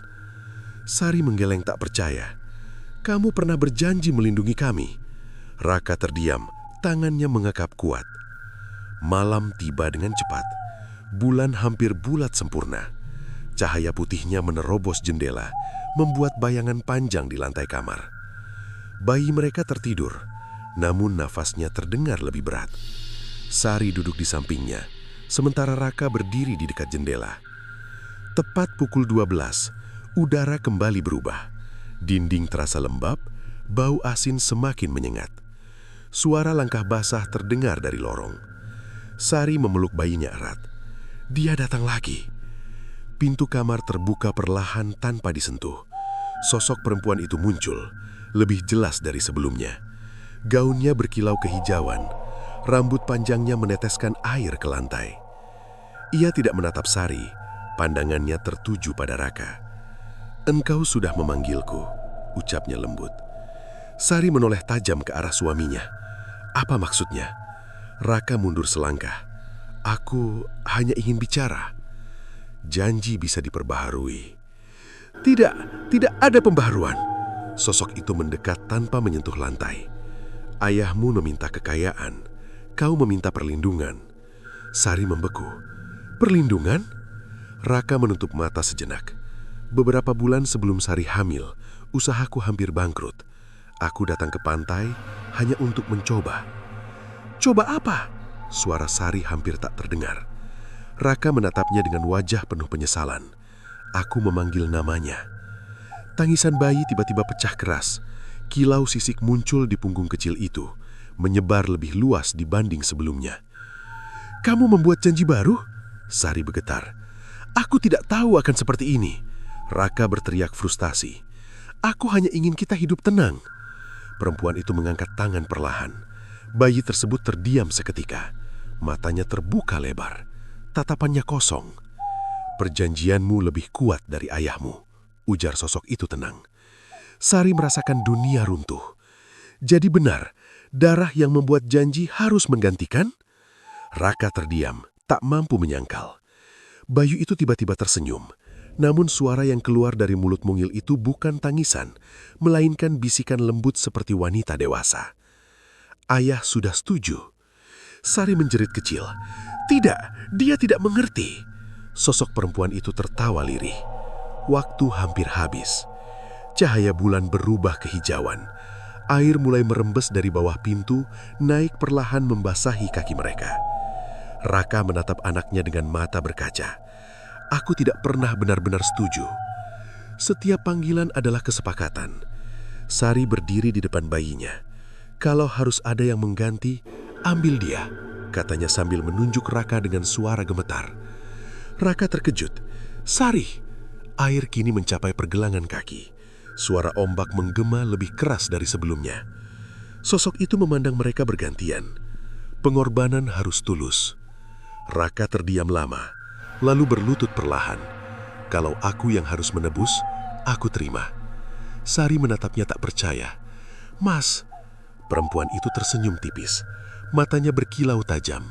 Sari menggeleng tak percaya. "Kamu pernah berjanji melindungi kami." Raka terdiam, tangannya mengekap kuat. Malam tiba dengan cepat. Bulan hampir bulat sempurna. Cahaya putihnya menerobos jendela, membuat bayangan panjang di lantai kamar. Bayi mereka tertidur, namun nafasnya terdengar lebih berat. Sari duduk di sampingnya, sementara Raka berdiri di dekat jendela. Tepat pukul 12, udara kembali berubah. Dinding terasa lembab, bau asin semakin menyengat. Suara langkah basah terdengar dari lorong. Sari memeluk bayinya erat. Dia datang lagi. Pintu kamar terbuka perlahan tanpa disentuh. Sosok perempuan itu muncul, lebih jelas dari sebelumnya. Gaunnya berkilau kehijauan, rambut panjangnya meneteskan air ke lantai. Ia tidak menatap Sari, pandangannya tertuju pada Raka. "Engkau sudah memanggilku," ucapnya lembut. Sari menoleh tajam ke arah suaminya. "Apa maksudnya?" Raka mundur selangkah. "Aku hanya ingin bicara." "Janji bisa diperbaharui." Tidak ada pembaharuan." Sosok itu mendekat tanpa menyentuh lantai. "Ayahmu meminta kekayaan, kau meminta perlindungan." Sari membeku. "Perlindungan?" Raka menutup mata sejenak. "Beberapa bulan sebelum Sari hamil, usahaku hampir bangkrut. Aku datang ke pantai hanya untuk mencoba." "Coba apa?" Suara Sari hampir tak terdengar. Raka menatapnya dengan wajah penuh penyesalan. "Aku memanggil namanya." Tangisan bayi tiba-tiba pecah keras. Kilau sisik muncul di punggung kecil itu, menyebar lebih luas dibanding sebelumnya. "Kamu membuat janji baru?" Sari bergetar. "Aku tidak tahu akan seperti ini." Raka berteriak frustasi. "Aku hanya ingin kita hidup tenang." Perempuan itu mengangkat tangan perlahan. Bayi tersebut terdiam seketika. Matanya terbuka lebar. Tatapannya kosong. "Perjanjianmu lebih kuat dari ayahmu," ujar sosok itu tenang. Sari merasakan dunia runtuh. Jadi benar, darah yang membuat janji harus menggantikan? Raka terdiam, tak mampu menyangkal. Bayu itu tiba-tiba tersenyum. Namun suara yang keluar dari mulut mungil itu bukan tangisan, melainkan bisikan lembut seperti wanita dewasa. "Ayah sudah setuju." Sari menjerit kecil. "Tidak, dia tidak mengerti." Sosok perempuan itu tertawa lirih. Waktu hampir habis. Cahaya bulan berubah kehijauan. Air mulai merembes dari bawah pintu, naik perlahan membasahi kaki mereka. Raka menatap anaknya dengan mata berkaca. "Aku tidak pernah benar-benar setuju." Setiap panggilan adalah kesepakatan. Sari berdiri di depan bayinya. "Kalau harus ada yang mengganti, ambil dia," katanya sambil menunjuk Raka dengan suara gemetar. Raka terkejut. "Sari!" Air kini mencapai pergelangan kaki. Suara ombak menggema lebih keras dari sebelumnya. Sosok itu memandang mereka bergantian. Pengorbanan harus tulus. Raka terdiam lama, lalu berlutut perlahan. "Kalau aku yang harus menebus, aku terima." Sari menatapnya tak percaya. "Mas!" Perempuan itu tersenyum tipis. Matanya berkilau tajam.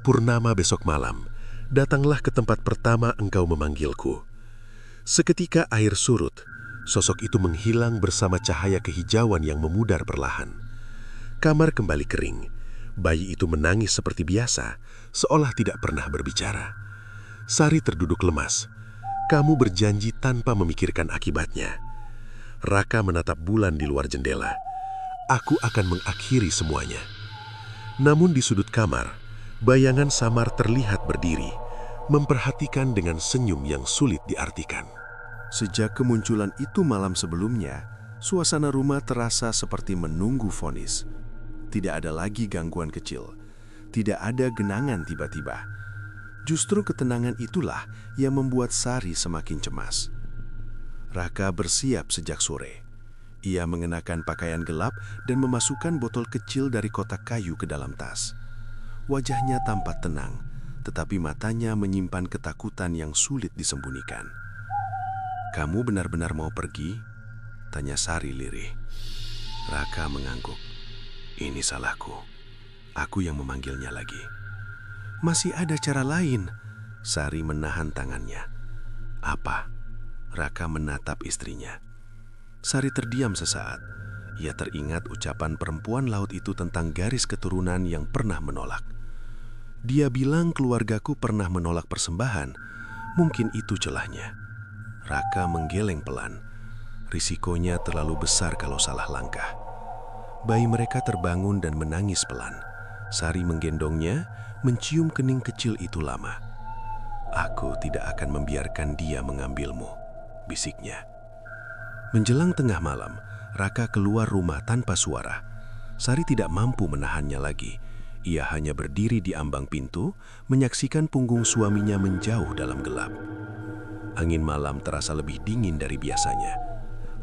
"Purnama besok malam, datanglah ke tempat pertama engkau memanggilku." Seketika air surut. Sosok itu menghilang bersama cahaya kehijauan yang memudar perlahan. Kamar kembali kering. Bayi itu menangis seperti biasa, seolah tidak pernah berbicara. Sari terduduk lemas. "Kamu berjanji tanpa memikirkan akibatnya." Raka menatap bulan di luar jendela. "Aku akan mengakhiri semuanya." Namun di sudut kamar, bayangan samar terlihat berdiri, memperhatikan dengan senyum yang sulit diartikan. Sejak kemunculan itu malam sebelumnya, suasana rumah terasa seperti menunggu vonis. Tidak ada lagi gangguan kecil, tidak ada genangan tiba-tiba. Justru ketenangan itulah yang membuat Sari semakin cemas. Raka bersiap sejak sore. Ia mengenakan pakaian gelap dan memasukkan botol kecil dari kotak kayu ke dalam tas. Wajahnya tampak tenang, tetapi matanya menyimpan ketakutan yang sulit disembunyikan. "Kamu benar-benar mau pergi?" tanya Sari lirih. Raka mengangguk. "Ini salahku. Aku yang memanggilnya lagi." "Masih ada cara lain." Sari menahan tangannya. "Apa?" Raka menatap istrinya. Sari terdiam sesaat. Ia teringat ucapan perempuan laut itu tentang garis keturunan yang pernah menolak. Dia bilang keluargaku pernah menolak persembahan. Mungkin itu celahnya. Raka menggeleng pelan. Risikonya terlalu besar kalau salah langkah. Bayi mereka terbangun dan menangis pelan. Sari menggendongnya, mencium kening kecil itu lama. "Aku tidak akan membiarkan dia mengambilmu," bisiknya. Menjelang tengah malam, Raka keluar rumah tanpa suara. Sari tidak mampu menahannya lagi. Ia hanya berdiri di ambang pintu, menyaksikan punggung suaminya menjauh dalam gelap. Angin malam terasa lebih dingin dari biasanya.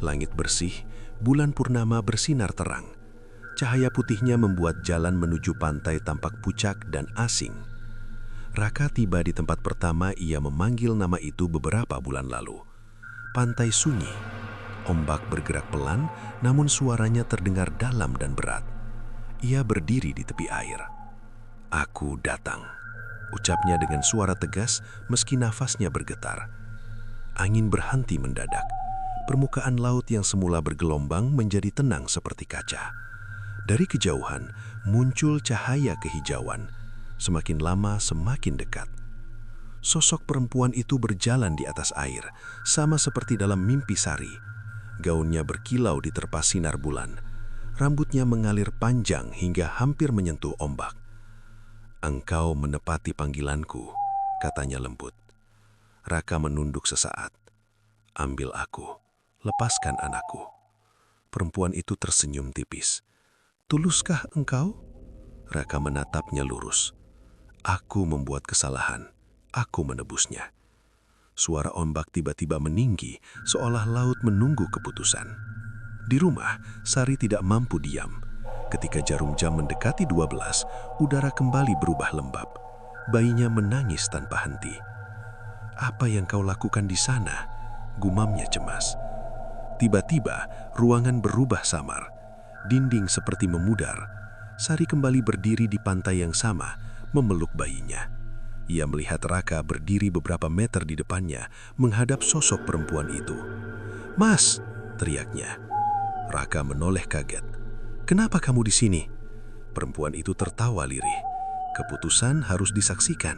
Langit bersih, bulan purnama bersinar terang. Cahaya putihnya membuat jalan menuju pantai tampak pucat dan asing. Raka tiba di tempat pertama ia memanggil nama itu beberapa bulan lalu. Pantai sunyi. Ombak bergerak pelan, namun suaranya terdengar dalam dan berat. Ia berdiri di tepi air. "Aku datang," ucapnya dengan suara tegas meski nafasnya bergetar. Angin berhenti mendadak. Permukaan laut yang semula bergelombang menjadi tenang seperti kaca. Dari kejauhan muncul cahaya kehijauan. Semakin lama semakin dekat. Sosok perempuan itu berjalan di atas air, sama seperti dalam mimpi Sari. Gaunnya berkilau di terpa sinar bulan. Rambutnya mengalir panjang hingga hampir menyentuh ombak. "Engkau menepati panggilanku," katanya lembut. Raka menunduk sesaat. "Ambil aku, lepaskan anakku." Perempuan itu tersenyum tipis. "Tuluskah engkau?" Raka menatapnya lurus. "Aku membuat kesalahan, aku menebusnya." Suara ombak tiba-tiba meninggi, seolah laut menunggu keputusan. Di rumah, Sari tidak mampu diam. Ketika jarum jam mendekati 12, udara kembali berubah lembab. Bayinya menangis tanpa henti. "Apa yang kau lakukan di sana?" gumamnya cemas. Tiba-tiba, ruangan berubah samar. Dinding seperti memudar. Sari kembali berdiri di pantai yang sama, memeluk bayinya. Ia melihat Raka berdiri beberapa meter di depannya, menghadap sosok perempuan itu. "Mas!" teriaknya. Raka menoleh kaget. "Kenapa kamu di sini?" Perempuan itu tertawa lirih. "Keputusan harus disaksikan."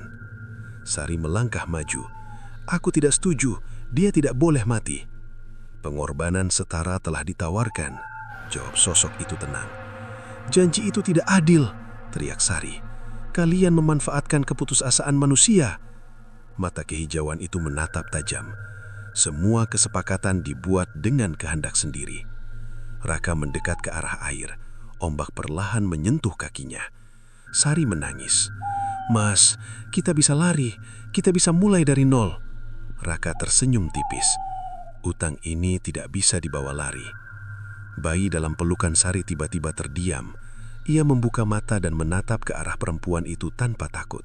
Sari melangkah maju. "Aku tidak setuju, dia tidak boleh mati." "Pengorbanan setara telah ditawarkan," jawab sosok itu tenang. "Janji itu tidak adil," teriak Sari. "Kalian memanfaatkan keputusasaan manusia." Mata kehijauan itu menatap tajam. Semua kesepakatan dibuat dengan kehendak sendiri. Raka mendekat ke arah air. Ombak perlahan menyentuh kakinya. Sari menangis. "Mas, kita bisa lari. Kita bisa mulai dari nol." Raka tersenyum tipis. "Utang ini tidak bisa dibawa lari." Bayi dalam pelukan Sari tiba-tiba terdiam. Ia membuka mata dan menatap ke arah perempuan itu tanpa takut.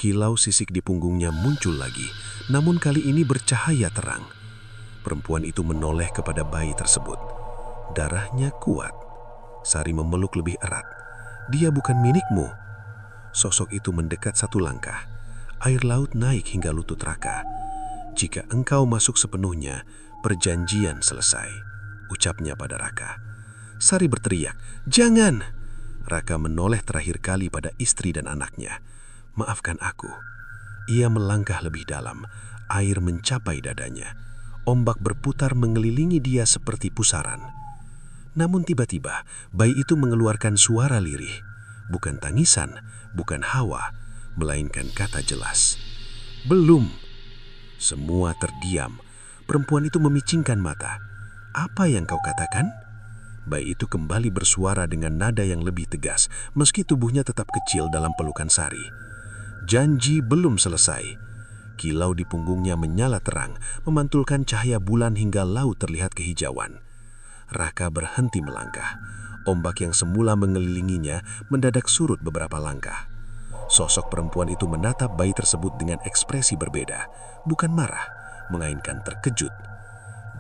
Kilau sisik di punggungnya muncul lagi, namun kali ini bercahaya terang. Perempuan itu menoleh kepada bayi tersebut. Darahnya kuat. Sari memeluk lebih erat. "Dia bukan milikmu." Sosok itu mendekat satu langkah. Air laut naik hingga lutut Raka. "Jika engkau masuk sepenuhnya, perjanjian selesai," ucapnya pada Raka. Sari berteriak, "Jangan!" Raka menoleh terakhir kali pada istri dan anaknya. "Maafkan aku." Ia melangkah lebih dalam. Air mencapai dadanya. Ombak berputar mengelilingi dia seperti pusaran. Namun tiba-tiba, bayi itu mengeluarkan suara lirih. Bukan tangisan, bukan hawa, melainkan kata jelas. "Belum." Semua terdiam. Perempuan itu memicingkan mata. "Apa yang kau katakan?" Bayi itu kembali bersuara dengan nada yang lebih tegas, meski tubuhnya tetap kecil dalam pelukan Sari. "Janji belum selesai." Kilau di punggungnya menyala terang, memantulkan cahaya bulan hingga laut terlihat kehijauan. Raka berhenti melangkah. Ombak yang semula mengelilinginya mendadak surut beberapa langkah. Sosok perempuan itu menatap bayi tersebut dengan ekspresi berbeda, bukan marah, melainkan terkejut.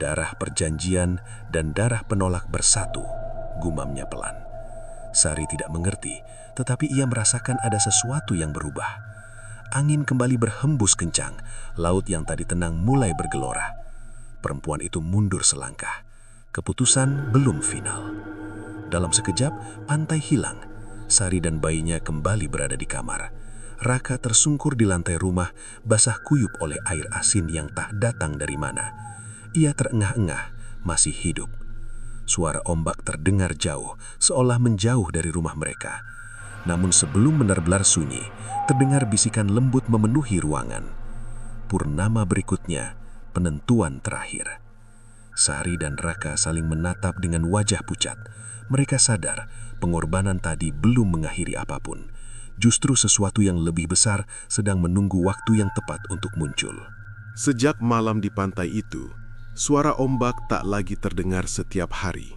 "Darah perjanjian dan darah penolak bersatu," gumamnya pelan. Sari tidak mengerti, tetapi ia merasakan ada sesuatu yang berubah. Angin kembali berhembus kencang, laut yang tadi tenang mulai bergelora. Perempuan itu mundur selangkah. Keputusan belum final. Dalam sekejap, pantai hilang. Sari dan bayinya kembali berada di kamar. Raka tersungkur di lantai rumah, basah kuyup oleh air asin yang tak datang dari mana. Ia terengah-engah, masih hidup. Suara ombak terdengar jauh, seolah menjauh dari rumah mereka. Namun sebelum benar-benar sunyi, terdengar bisikan lembut memenuhi ruangan. Purnama berikutnya, penentuan terakhir. Sari dan Raka saling menatap dengan wajah pucat. Mereka sadar pengorbanan tadi belum mengakhiri apapun. Justru sesuatu yang lebih besar sedang menunggu waktu yang tepat untuk muncul. Sejak malam di pantai itu, suara ombak tak lagi terdengar setiap hari.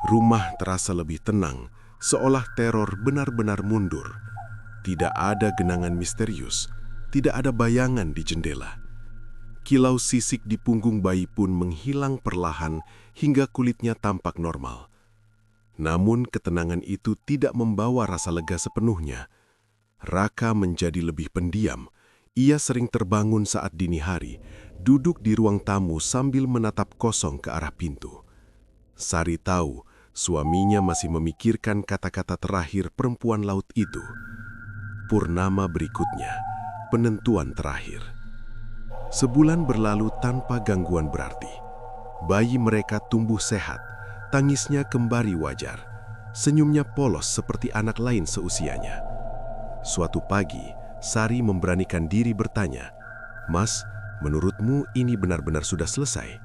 Rumah terasa lebih tenang, seolah teror benar-benar mundur. Tidak ada genangan misterius, tidak ada bayangan di jendela. Kilau sisik di punggung bayi pun menghilang perlahan hingga kulitnya tampak normal. Namun ketenangan itu tidak membawa rasa lega sepenuhnya. Raka menjadi lebih pendiam. Ia sering terbangun saat dini hari, duduk di ruang tamu sambil menatap kosong ke arah pintu. Sari tahu suaminya masih memikirkan kata-kata terakhir perempuan laut itu. Purnama berikutnya, penentuan terakhir. Sebulan berlalu tanpa gangguan berarti. Bayi mereka tumbuh sehat, tangisnya kembali wajar, senyumnya polos seperti anak lain seusianya. Suatu pagi, Sari memberanikan diri bertanya, "Mas, menurutmu ini benar-benar sudah selesai?"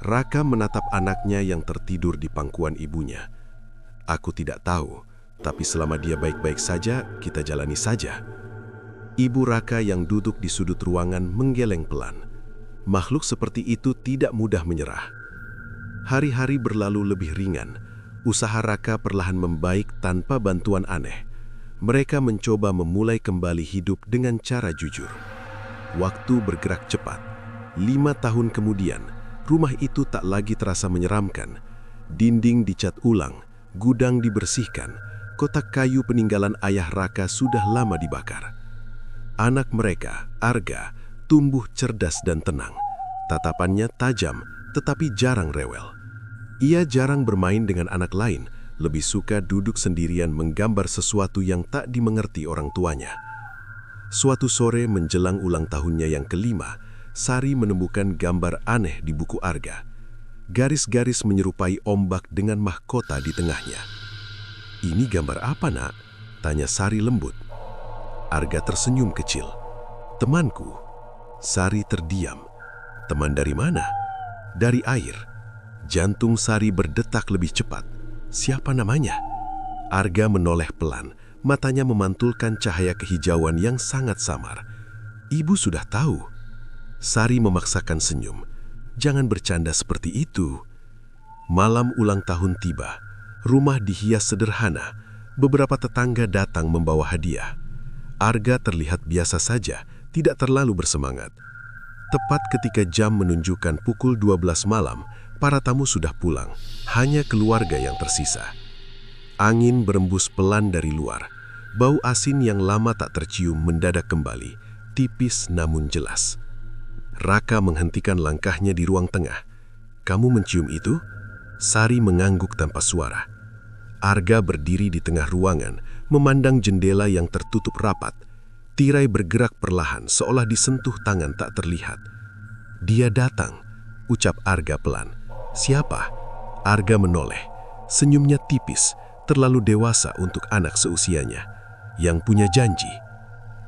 Raka menatap anaknya yang tertidur di pangkuan ibunya. "Aku tidak tahu, tapi selama dia baik-baik saja, kita jalani saja." Ibu Raka yang duduk di sudut ruangan menggeleng pelan. Makhluk seperti itu tidak mudah menyerah. Hari-hari berlalu lebih ringan. Usaha Raka perlahan membaik tanpa bantuan aneh. Mereka mencoba memulai kembali hidup dengan cara jujur. Waktu bergerak cepat. 5 tahun kemudian, rumah itu tak lagi terasa menyeramkan. Dinding dicat ulang, gudang dibersihkan, kotak kayu peninggalan ayah Raka sudah lama dibakar. Anak mereka, Arga, tumbuh cerdas dan tenang. Tatapannya tajam, tetapi jarang rewel. Ia jarang bermain dengan anak lain, lebih suka duduk sendirian menggambar sesuatu yang tak dimengerti orang tuanya. Suatu sore menjelang ulang tahunnya yang ke-5, Sari menemukan gambar aneh di buku Arga. Garis-garis menyerupai ombak dengan mahkota di tengahnya. "Ini gambar apa, Nak?" tanya Sari lembut. Arga tersenyum kecil. "Temanku." Sari terdiam. "Teman dari mana?" "Dari air." Jantung Sari berdetak lebih cepat. "Siapa namanya?" Arga menoleh pelan, matanya memantulkan cahaya kehijauan yang sangat samar. "Ibu sudah tahu." Sari memaksakan senyum. "Jangan bercanda seperti itu." Malam ulang tahun tiba. Rumah dihias sederhana. Beberapa tetangga datang membawa hadiah. Arga terlihat biasa saja, tidak terlalu bersemangat. Tepat ketika jam menunjukkan pukul 12 malam, para tamu sudah pulang, hanya keluarga yang tersisa. Angin berembus pelan dari luar. Bau asin yang lama tak tercium mendadak kembali, tipis namun jelas. Raka menghentikan langkahnya di ruang tengah. "Kamu mencium itu?" Sari mengangguk tanpa suara. Arga berdiri di tengah ruangan, memandang jendela yang tertutup rapat. Tirai bergerak perlahan, seolah disentuh tangan tak terlihat. "Dia datang," ucap Arga pelan. "Siapa?" Arga menoleh. Senyumnya tipis, terlalu dewasa untuk anak seusianya. "Yang punya janji."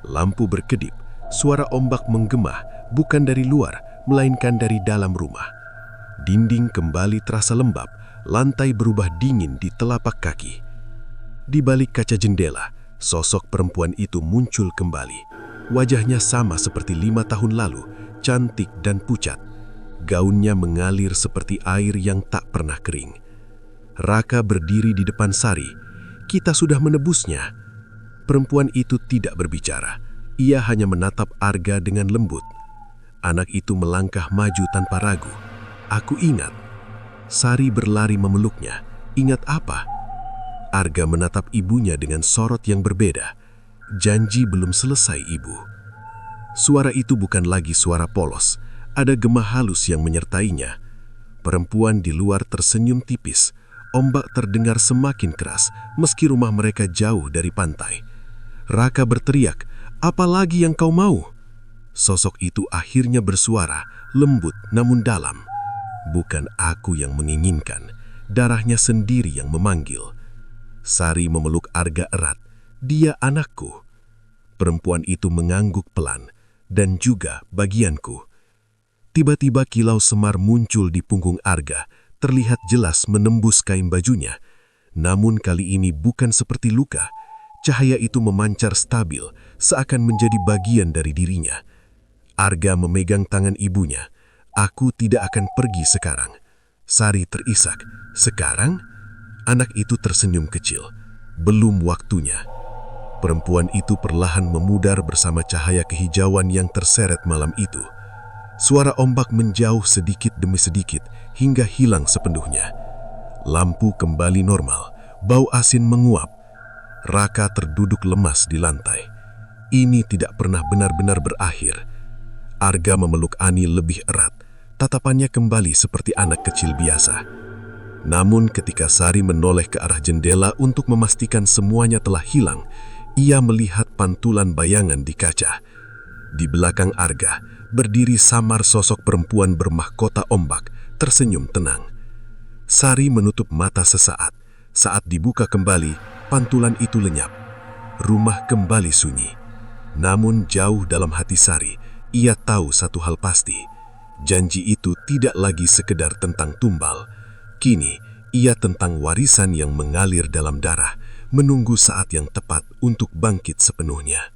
Lampu berkedip, suara ombak menggema, bukan dari luar, melainkan dari dalam rumah. Dinding kembali terasa lembab, lantai berubah dingin di telapak kaki. Di balik kaca jendela, sosok perempuan itu muncul kembali. Wajahnya sama seperti 5 tahun lalu, cantik dan pucat. Gaunnya mengalir seperti air yang tak pernah kering. Raka berdiri di depan Sari. "Kita sudah menebusnya." Perempuan itu tidak berbicara. Ia hanya menatap Arga dengan lembut. Anak itu melangkah maju tanpa ragu. "Aku ingat." Sari berlari memeluknya. "Ingat apa?" Arga menatap ibunya dengan sorot yang berbeda. "Janji belum selesai, Ibu." Suara itu bukan lagi suara polos. Ada gema halus yang menyertainya. Perempuan di luar tersenyum tipis. Ombak terdengar semakin keras, meski rumah mereka jauh dari pantai. Raka berteriak, "Apa lagi yang kau mau?" Sosok itu akhirnya bersuara, lembut namun dalam. "Bukan aku yang menginginkan, darahnya sendiri yang memanggil." Sari memeluk Arga erat. "Dia anakku." Perempuan itu mengangguk pelan. "Dan juga bagianku." Tiba-tiba kilau semar muncul di punggung Arga, terlihat jelas menembus kain bajunya. Namun kali ini bukan seperti luka. Cahaya itu memancar stabil, seakan menjadi bagian dari dirinya. Arga memegang tangan ibunya. "Aku tidak akan pergi sekarang." Sari terisak. "Sekarang?" Anak itu tersenyum kecil. "Belum waktunya." Perempuan itu perlahan memudar bersama cahaya kehijauan yang terseret malam itu. Suara ombak menjauh sedikit demi sedikit hingga hilang sepenuhnya. Lampu kembali normal, bau asin menguap. Raka terduduk lemas di lantai. Ini tidak pernah benar-benar berakhir. Arga memeluk Ani lebih erat. Tatapannya kembali seperti anak kecil biasa. Namun ketika Sari menoleh ke arah jendela untuk memastikan semuanya telah hilang, ia melihat pantulan bayangan di kaca. Di belakang Arga, berdiri samar sosok perempuan bermahkota ombak, tersenyum tenang. Sari menutup mata sesaat. Saat dibuka kembali, pantulan itu lenyap. Rumah kembali sunyi. Namun jauh dalam hati Sari, ia tahu satu hal pasti. Janji itu tidak lagi sekedar tentang tumbal. Kini, ia tentang warisan yang mengalir dalam darah, menunggu saat yang tepat untuk bangkit sepenuhnya.